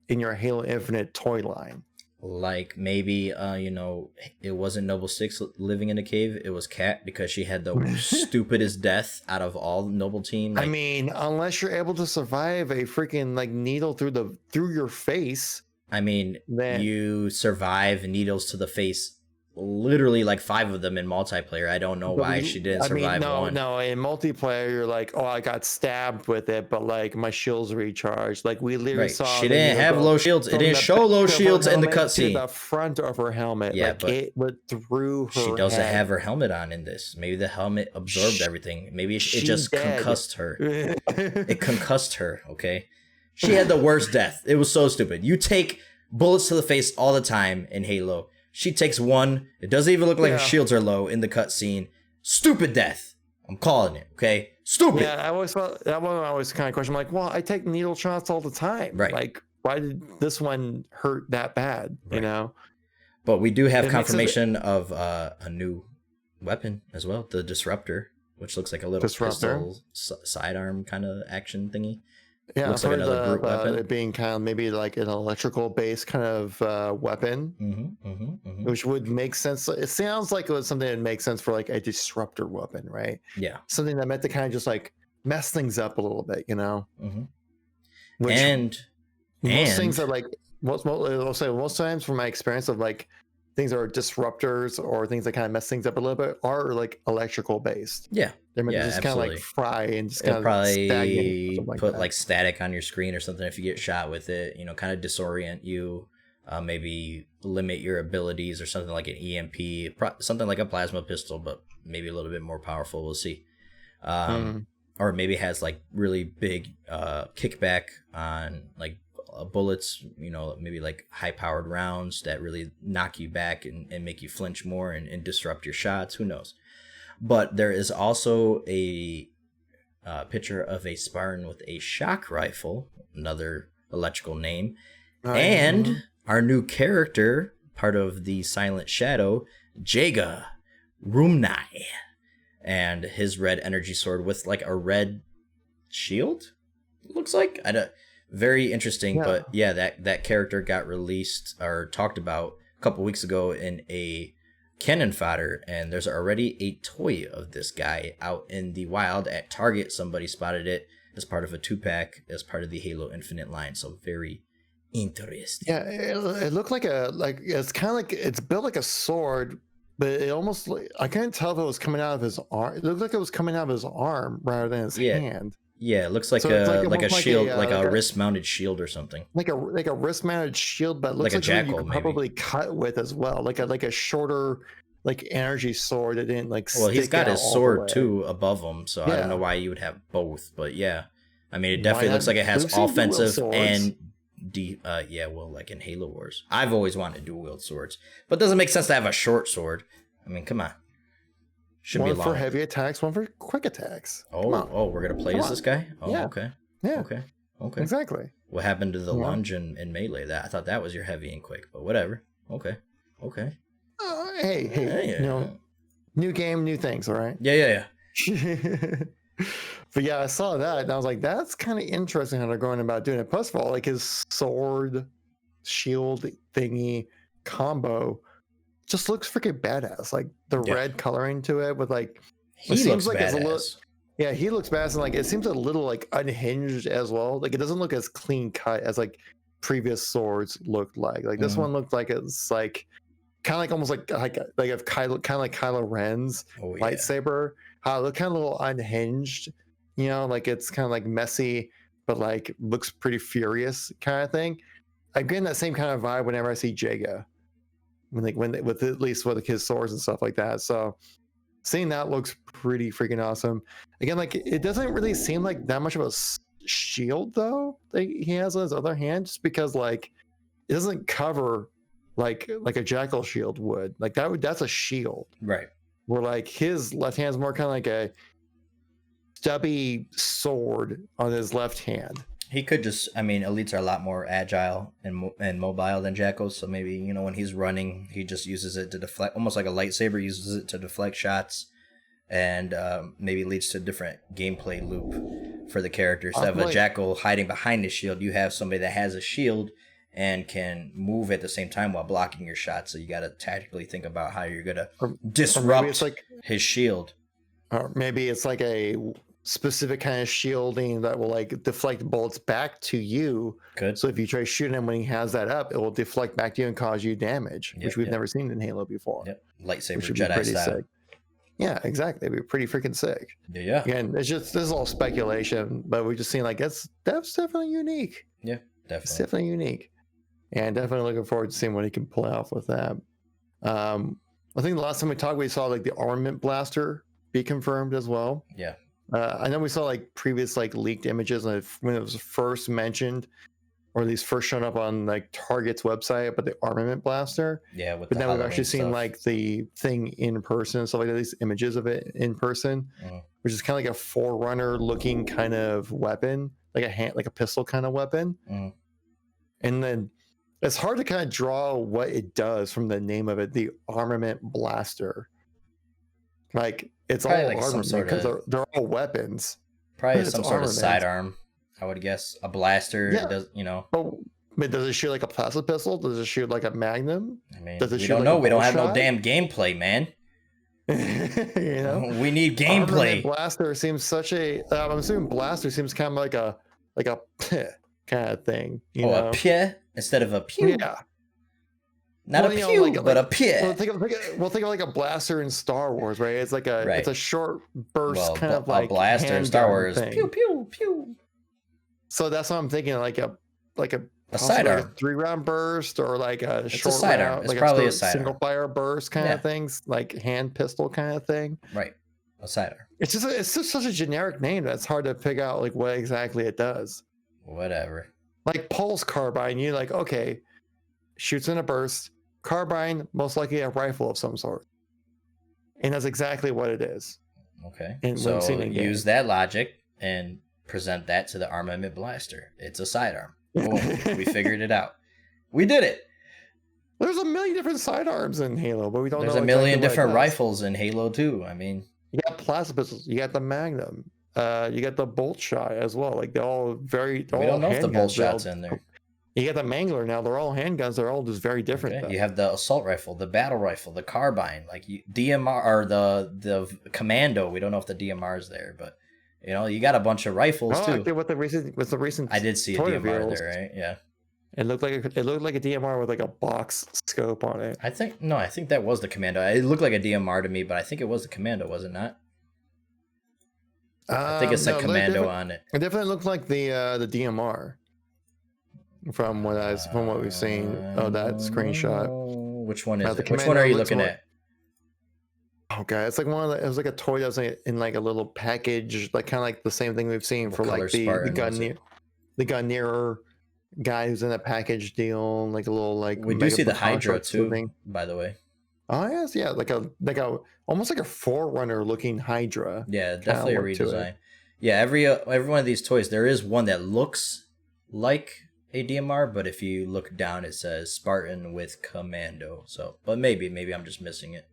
in your Halo Infinite toy line? Like maybe it wasn't Noble 6 living in a cave, it was Kat, because she had the stupidest death out of all the Noble team. Like, I mean, unless you're able to survive a freaking like needle through your face. I mean, then you survive needles to the face literally like 5 of them in multiplayer. I don't know why she didn't survive one. No, in multiplayer, you're like, oh, I got stabbed with it, but like my shields recharged. Like we literally saw she didn't have low shields. It didn't show low shields in the cutscene. The front of her helmet, yeah, like but it went through her. She doesn't head. have her helmet on in this. Maybe the helmet absorbed everything. Maybe it just concussed her. It concussed her. Okay, she had the worst death. It was so stupid. You take bullets to the face all the time in Halo. She takes one. It doesn't even look like her shields are low in the cutscene. Stupid death. I'm calling it. Okay, stupid. Yeah, I always felt that one. I always kind of question. I'm like, well, I take needle shots all the time. Right. Like, why did this one hurt that bad? Right. You know. But we do have confirmation of a new weapon as well, the Disruptor, which looks like a little pistol sidearm kind of action thingy. Yeah, looks like another brute weapon. It being kind of maybe like an electrical based kind of weapon, which would make sense. It sounds like it was something that makes sense for like a disruptor weapon, right? Yeah, something that meant to kind of just like mess things up a little bit, you know. Which, and most things are like most times from my experience of like things that are disruptors or things that kind of mess things up a little bit are like electrical based. Yeah. They're meant to just kind of like fry and just kind of probably put like static on your screen or something if you get shot with it, you know, kind of disorient you, maybe limit your abilities or something like an EMP, something like a plasma pistol, but maybe a little bit more powerful. We'll see. Or maybe has like really big kickback on like bullets, you know, maybe like high powered rounds that really knock you back and make you flinch more and disrupt your shots. Who knows? But there is also a picture of a Spartan with a shock rifle, another electrical name, and our new character, part of the Silent Shadow, Jenga Toy, and his red energy sword with like a red shield. Looks like very interesting, but yeah, that character got released or talked about a couple weeks ago in a cannon fodder, and there's already a toy of this guy out in the wild at Target. Somebody spotted it as part of a 2-pack as part of the Halo Infinite line, so very interesting. Yeah, it looked like it's kind of like it's built like a sword, but it almost I couldn't tell if it was coming out of his arm. It looked like it was coming out of his arm rather than his hand. Yeah, it looks like a shield, like a wrist-mounted shield or something. Like a wrist-mounted shield, but it looks like jackal, you could probably cut with as well. Like a shorter like energy sword that didn't like. Well, he's got his sword too above him, so I don't know why you would have both. But yeah, I mean, it definitely looks like it has offensive and like in Halo Wars. I've always wanted dual-wield swords, but it doesn't make sense to have a short sword. I mean, come on. Should be long. One for heavy attacks, one for quick attacks. We're gonna play as this guy. Oh, yeah. Okay. Yeah. Okay. Exactly. What happened to the lunge and melee? I thought that was your heavy and quick, but whatever. Okay. Hey, you know, new game, new things. All right. Yeah. But yeah, I saw that and I was like, that's kind of interesting how they're going about doing it. Plus of all, like his sword shield thingy combo just looks freaking badass. Like the red coloring to it with like he seems like badass. It's a little, yeah, he looks badass, and like it seems a little like unhinged as well. Like it doesn't look as clean cut as like previous swords looked like. Like this one looked like it's like kind of like almost like if Kylo Ren's lightsaber. How it looked kind of a little unhinged, you know, like it's kind of like messy, but like looks pretty furious kind of thing. I'm getting that same kind of vibe whenever I see Jenga. With at least with his swords and stuff like that. So seeing that looks pretty freaking awesome. Again, like it doesn't really seem like that much of a shield though that he has on his other hand, just because like it doesn't cover like a jackal shield would. Like that's a shield, right? Where like his left hand is more kind of like a stubby sword on his left hand. He could just, I mean, elites are a lot more agile and mobile than jackals. So maybe, you know, when he's running, he just uses it to deflect, almost like a lightsaber, uses it to deflect shots, and maybe leads to a different gameplay loop for the character. Instead of a jackal hiding behind his shield, you have somebody that has a shield and can move at the same time while blocking your shots. So you got to tactically think about how you're going to disrupt his shield. Or maybe it's like a specific kind of shielding that will like deflect bullets back to you. Good. So if you try shooting him when he has that up, it will deflect back to you and cause you damage, which we've never seen in Halo before. Yep. Lightsaber which would Jedi be pretty style. sick. Yeah, exactly. It'd be pretty freaking sick. Yeah. Again, it's just this is all speculation, but we've just seen like that's definitely unique. Yeah, definitely. It's definitely unique. And definitely looking forward to seeing what he can pull off with that. I think the last time we talked, we saw like the armament blaster be confirmed as well. Yeah. I know we saw like previous like leaked images when it was first mentioned, or at least first shown up on like Target's website about the armament blaster. Yeah, but now we've actually seen like the thing in person, so like at least images of it in person, which is kind of like a Forerunner looking kind of weapon, like a pistol kind of weapon. And then it's hard to kind of draw what it does from the name of it, the armament blaster. Like it's probably all like armament because they're all weapons. Probably some sort of sidearm, I would guess. A blaster, does, you know. But does it shoot like a plasma pistol? Does it shoot like a magnum? I mean, does it we don't know. We don't have no damn gameplay, man. You know, we need gameplay. Armament blaster seems such a. I'm assuming blaster seems kind of like a kind of thing. You know? A pie instead of a pew. Yeah. Not a pew, but a pie. Well, think of like a blaster in Star Wars, right? It's like it's a short burst kind of like a blaster in Star Wars. Pew pew pew. So that's what I'm thinking, like a sidearm, like a 3-round burst, or like a short sidearm. round, it's like probably a single fire burst kind of things, like hand pistol kind of thing. Right, a sidearm. It's just such a generic name that's hard to pick out like what exactly it does. Whatever. Like pulse carbine, you're like, okay, shoots in a burst. Carbine, most likely a rifle of some sort, and that's exactly what it is. Okay, and so use that logic and present that to the armament blaster. It's a sidearm. Boom. We figured it out. We did it. There's a million different sidearms in Halo, but we don't know. There's a million different rifles in Halo too. I mean, you got plasma pistols, you got the Magnum, you got the bolt shot as well. Like they're all very. We don't know if the bolt shot's in there. You got the Mangler now. They're all handguns. They're all just very different. Okay. You have the assault rifle, the battle rifle, the carbine, like DMR or the commando. We don't know if the DMR is there, but you know you got a bunch of rifles too. With the recent, I did see a DMR reveals. there, right? Yeah. It looked like a DMR with like a box scope on it. I think that was the commando. It looked like a DMR to me, but I think it was the commando, was it not? I think it said commando on it. It definitely looked like the DMR. From what we've seen, that screenshot. Which one is it? Which one are you looking at? Okay, it's like it was like a toy that was in like a little package, like kind of like the same thing we've seen for like the Gunneer guy who's in a package deal, like a little like. We do see the Hydra too, by the way. Oh yes, yeah, like a almost like a Forerunner looking Hydra. Yeah, definitely a redesign. Yeah, every one of these toys, there is one that looks like a DMR, but if you look down, it says Spartan with Commando. So, but maybe I'm just missing it.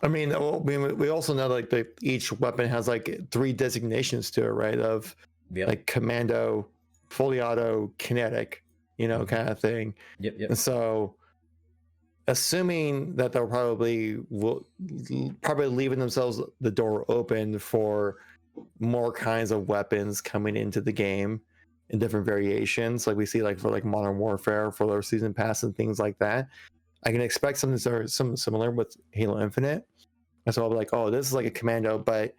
I mean, we also know like each weapon has like 3 designations to it, right? Of like Commando, fully auto, kinetic, kind of thing. Yep. And so, assuming that they'll probably leaving themselves the door open for more kinds of weapons coming into the game. In different variations, like we see, like for like Modern Warfare, for their season pass and things like that, I can expect something similar with Halo Infinite. And so I'll be like, oh, this is like a commando, but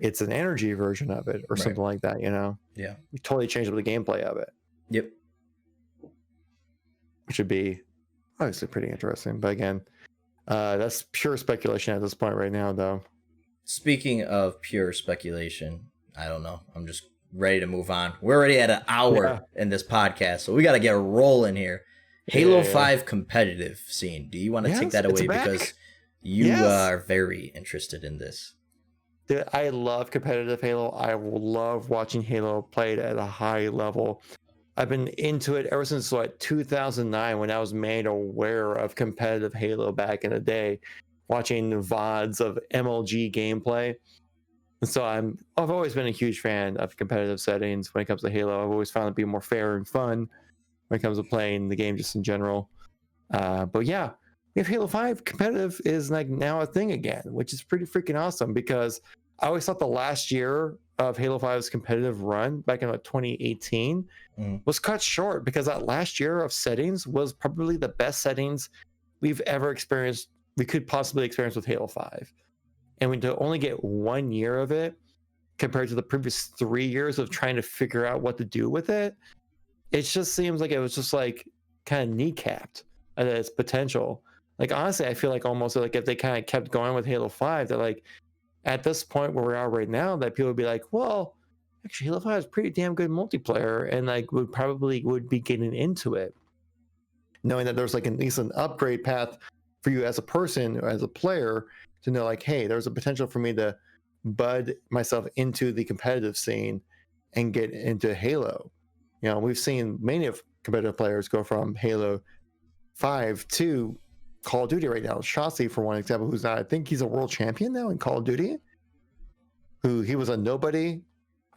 it's an energy version of it, or something like that. Yeah, we totally changed up the gameplay of it. Yep, which would be obviously pretty interesting. But again, that's pure speculation at this point right now, though. Speaking of pure speculation, I don't know. I'm just ready to move on. We're already at an hour in this podcast, so we got to get rolling here. Halo 5 competitive scene. Do you want to take that away? Because you are very interested in this. Dude, I love competitive Halo. I love watching Halo played at a high level. I've been into it ever since 2009, when I was made aware of competitive Halo back in the day, watching VODs of MLG gameplay. And so I've always been a huge fan of competitive settings when it comes to Halo. I've always found it to be more fair and fun when it comes to playing the game just in general. But yeah, if Halo 5 competitive is like now a thing again, which is pretty freaking awesome, because I always thought the last year of Halo 5's competitive run back in like 2018 was cut short because that last year of settings was probably the best settings we've ever experienced, we could possibly experience with Halo 5. And we to only get 1 year of it compared to the previous 3 years of trying to figure out what to do with it, it just seems like it was just like kind of kneecapped at its potential. Like honestly, I feel like almost like if they kind of kept going with Halo 5, that like at this point where we are right now, that people would be like, well, actually Halo 5 is pretty damn good multiplayer, and like would be getting into it, knowing that there's like at least an upgrade path for you as a person or as a player to know like, hey, there's a potential for me to bud myself into the competitive scene and get into Halo. You know, we've seen many of competitive players go from Halo 5 to Call of Duty right now. Shotzi, for one example, who's not, I think he's a world champion now in Call of Duty, who he was a nobody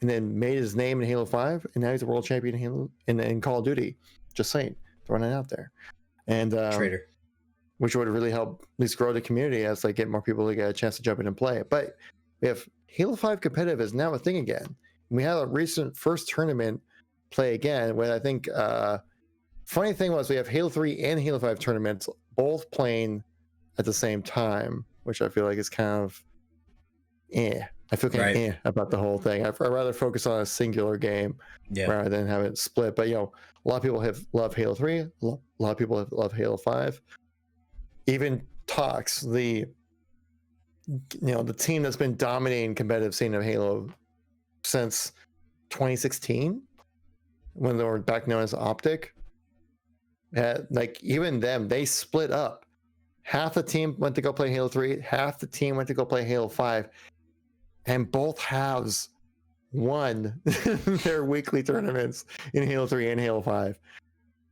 and then made his name in Halo 5, and now he's a world champion in Halo in Call of Duty. Just saying, throwing it out there. And Traitor. Which would really help at least grow the community as they get more people to get a chance to jump in and play. But if Halo 5 competitive is now a thing again, we had a recent first tournament play again, where I think funny thing was we have Halo 3 and Halo 5 tournaments both playing at the same time, which I feel like is kind of I feel kind of about the whole thing. I'd rather focus on a singular game rather than have it split. But you know, a lot of people have loved Halo 3, a lot of people have loved Halo 5. Even Tox, the team that's been dominating competitive scene of Halo since 2016, when they were back known as Optic. Like even them, they split up. Half the team went to go play Halo 3, half the team went to go play Halo 5, and both halves won their weekly tournaments in Halo 3 and Halo 5.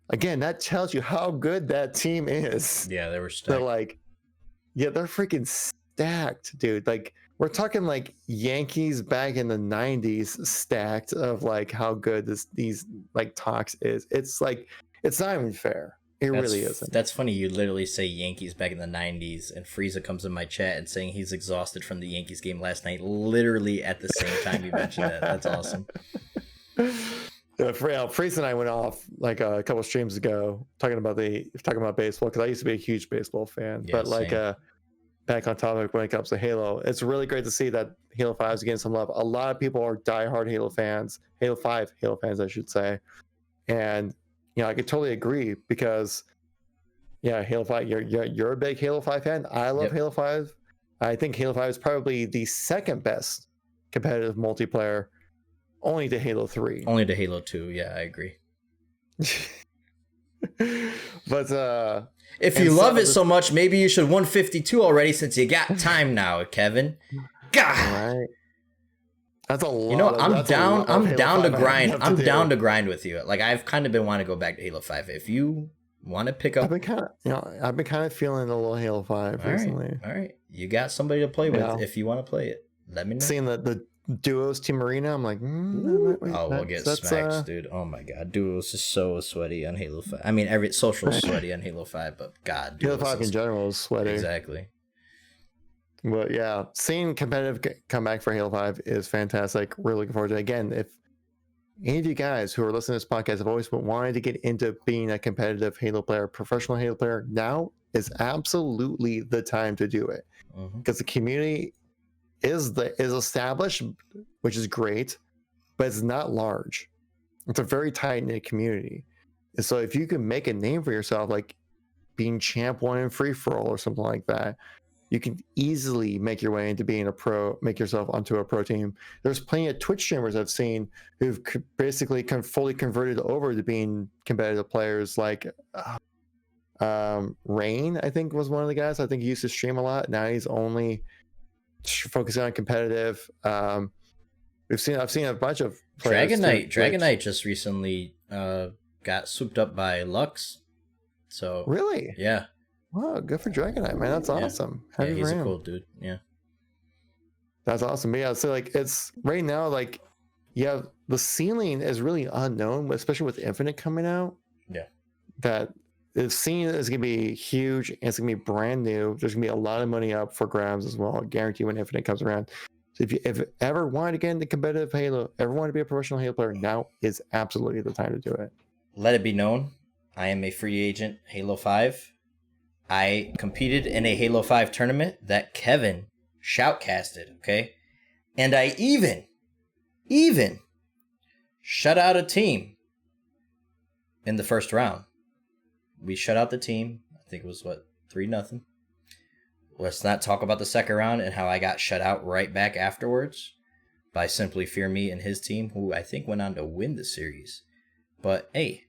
Again, that tells you how good that team is. Yeah, they were stacked. They're like, yeah, they're freaking stacked, dude. Like, we're talking like Yankees back in the 90s stacked of like how good these like Tox is. It's like, it's not even fair. It really isn't. That's funny. You literally say Yankees back in the 90s, and Frieza comes in my chat and saying he's exhausted from the Yankees game last night, literally at the same time you mentioned that. That's awesome. Frieza and I went off like a couple streams ago talking about baseball, because I used to be a huge baseball fan. Yeah, but like back on topic when it comes to Halo, it's really great to see that Halo 5 is getting some love. A lot of people are diehard Halo fans, Halo 5 Halo fans, I should say. And I could totally agree, because Halo 5, you're a big Halo 5 fan. I love Halo 5. I think Halo 5 is probably the second best competitive multiplayer, only to Halo 3. Only to Halo 2, yeah, I agree. But if you love it so much, maybe you should 152 already, since you got time now, Kevin. God. Right. That's a lot. I'm down to grind. I'm down to grind with you. Like, I've kind of been wanting to go back to Halo 5. If you want to pick up, I've been kind of feeling a little Halo 5 recently. All right, you got somebody to play with. If you want to play it, let me know. Seeing the duos Team Arena, I'm like, we'll get smacked, dude. Oh my god, duos is so sweaty on Halo 5. I mean, every social is sweaty on Halo 5, but god, Halo 5 in general is sweaty. Exactly. But yeah, seeing competitive come back for Halo 5 is fantastic. We're looking forward to it. Again, if any of you guys who are listening to this podcast have always wanted to get into being a competitive Halo player, professional Halo player, now is absolutely the time to do it. Because the community is established, which is great, but it's not large. It's a very tight-knit community. And so if you can make a name for yourself, like being champ 1 in free-for-all or something like that, you can easily make your way into being a pro, make yourself onto a pro team. There's plenty of Twitch streamers I've seen who've basically fully converted over to being competitive players. Like Rain, I think, was one of the guys. I think he used to stream a lot. Now he's only focusing on competitive. I've seen a bunch of players. Dragon Knight just recently got swooped up by Lux. So really, yeah. Wow, good for Dragon Knight, man. That's awesome. He's a cool dude. Yeah. That's awesome. But yeah, so like it's right now, like the ceiling is really unknown, especially with Infinite coming out. Yeah. That the scene is gonna be huge and it's gonna be brand new. There's gonna be a lot of money up for grabs as well. I guarantee when Infinite comes around. So if you ever want to get into competitive Halo, ever want to be a professional Halo player, now is absolutely the time to do it. Let it be known, I am a free agent Halo 5. I competed in a Halo 5 tournament that Kevin shoutcasted, okay? And I even shut out a team in the first round. We shut out the team. I think it was, 3-0. Let's not talk about the second round and how I got shut out right back afterwards by Simply Fear Me and his team, who I think went on to win the series. But hey,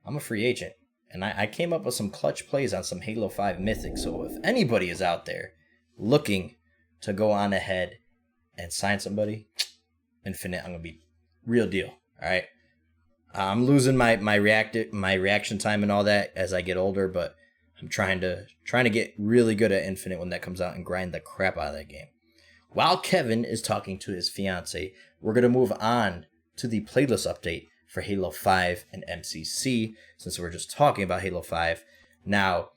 I'm a free agent, and I came up with some clutch plays on some Halo 5 Mythic, so if anybody is out there looking to go on ahead and sign somebody, Infinite, I'm going to be real deal, all right? I'm losing my reaction time and all that as I get older, but I'm trying to get really good at Infinite when that comes out and grind the crap out of that game. While Kevin is talking to his fiance, we're going to move on to the playlist update for Halo 5 and MCC, since we're just talking about Halo 5. Now,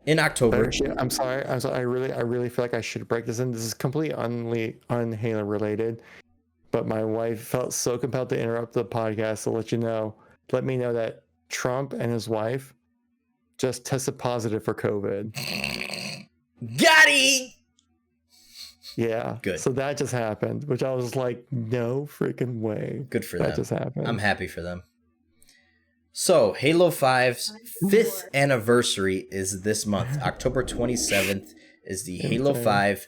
in October... Actually, I'm sorry. I really feel like I should break this in. This is completely un-Halo related, but my wife felt so compelled to interrupt the podcast to let me know that Trump and his wife just tested positive for COVID. Got it! Yeah. Good. So that just happened, which I was like, no freaking way. Good for them. That just happened. I'm happy for them. So, Halo 5's 5th anniversary is this month. October 27th is the Halo 5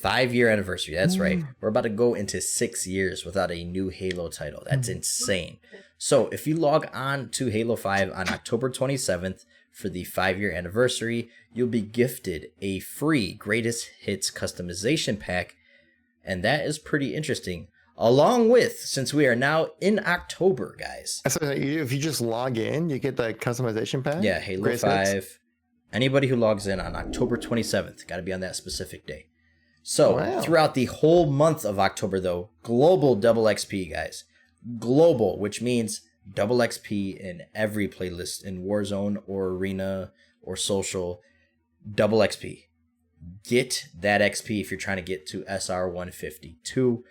5-year anniversary. That's right. We're about to go into 6 years without a new Halo title. That's insane. So, if you log on to Halo 5 on October 27th, for the 5-year anniversary, you'll be gifted a free Greatest Hits customization pack, and that is pretty interesting. Along with, since we are now in October, guys. So if you just log in, you get the customization pack? Yeah, Halo Greatest 5. Hits? Anybody who logs in on October 27th, got to be on that specific day. So, throughout the whole month of October, though, global double XP, guys. Global, which means double XP in every playlist in Warzone or Arena or Social. Double XP. Get that XP if you're trying to get to SR 152.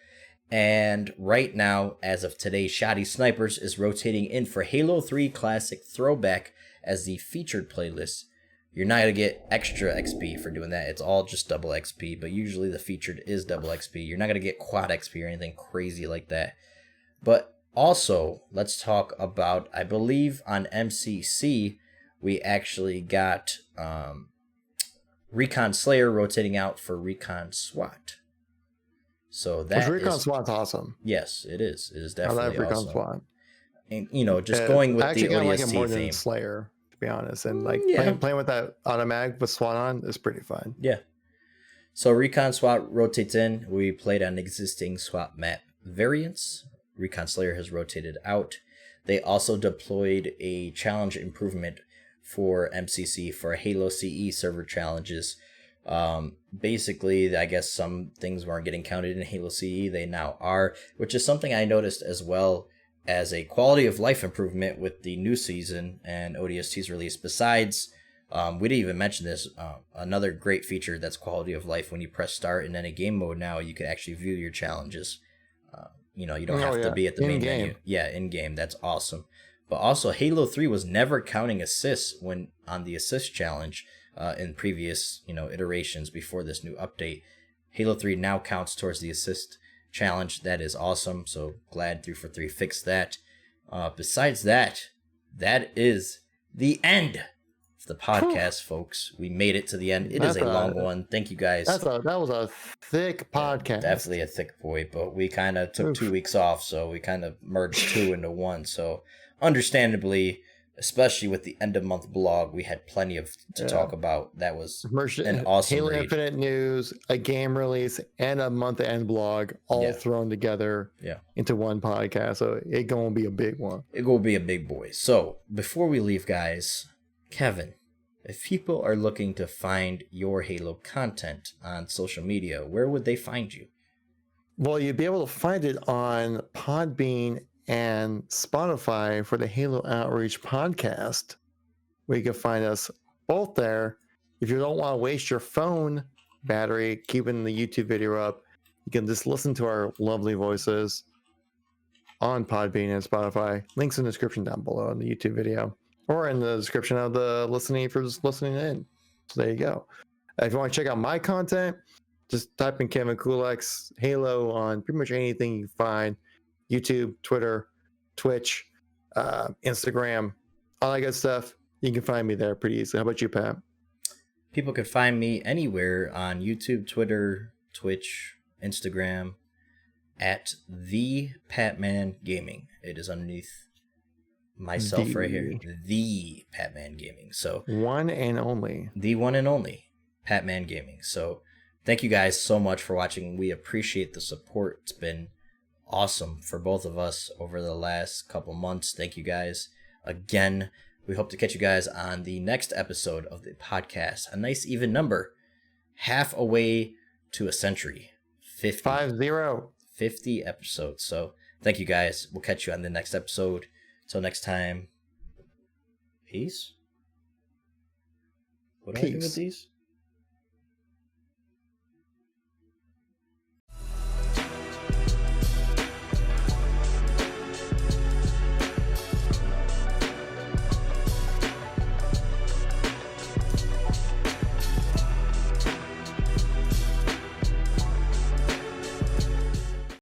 And right now, as of today, Shoddy Snipers is rotating in for Halo 3 Classic Throwback as the featured playlist. You're not going to get extra XP for doing that. It's all just double XP, but usually the featured is double XP. You're not going to get quad XP or anything crazy like that. But also, let's talk about, I believe on MCC, we actually got Recon Slayer rotating out for Recon SWAT. So that Recon SWAT's awesome. Yes, it is. It is definitely awesome. Recon SWAT. And, just going with the ODST like it more theme. Than Slayer, to be honest. And playing with that automatic with SWAT on is pretty fun. Yeah. So Recon SWAT rotates in. We played on existing SWAT map variants. Recon Slayer has rotated out. They also deployed a challenge improvement for MCC for Halo CE server challenges. Basically, I guess some things weren't getting counted in Halo CE. They now are, which is something I noticed as well as a quality of life improvement with the new season and ODST's release. Besides, we didn't even mention this. Another great feature that's quality of life. When you press start in any game mode now, you can actually view your challenges. You don't have to be at the main menu. Yeah, in game. That's awesome. But also, Halo 3 was never counting assists when on the assist challenge in previous iterations before this new update. Halo 3 now counts towards the assist challenge. That is awesome. So glad 3 for 3 fixed that. Besides that, that is the end of the podcast, folks. We made it to the end. It is a long one. Thank you guys. That was a thick podcast. Definitely a thick boy, but we kind of took 2 weeks off, so we kind of merged 2 into 1. So understandably, especially with the end of month blog, we had plenty to talk about. That was an awesome Halo read. Infinite news, a game release, and a month end blog all thrown together into one podcast. So it's gonna be a big one. It will be a big boy. So before we leave, guys, Kevin, if people are looking to find your Halo content on social media, where would they find you? Well, you'd be able to find it on Podbean and Spotify for the Halo Outreach podcast, where you can find us both there. If you don't want to waste your phone battery keeping the YouTube video up, You can just listen to our lovely voices on Podbean and Spotify. Links in the description down below in the YouTube video, or in the description of the listening for just listening in. So there you go. If you want to check out my content, just type in KevinKoolx Halo on pretty much anything you find: YouTube, Twitter, Twitch, Instagram, all that good stuff. You can find me there pretty easily. How about you, Pat? People can find me anywhere on YouTube, Twitter, Twitch, Instagram, at the Patman Gaming. It is underneath myself right here. The Patman Gaming. So one and only. The one and only Patman Gaming. So thank you guys so much for watching. We appreciate the support. It's been awesome for both of us over the last couple months. Thank you guys again. We hope to catch you guys on the next episode of the podcast. A nice even number. Half away to a century. 50 episodes. So thank you guys. We'll catch you on the next episode. Till next time. Peace. What do I do with these?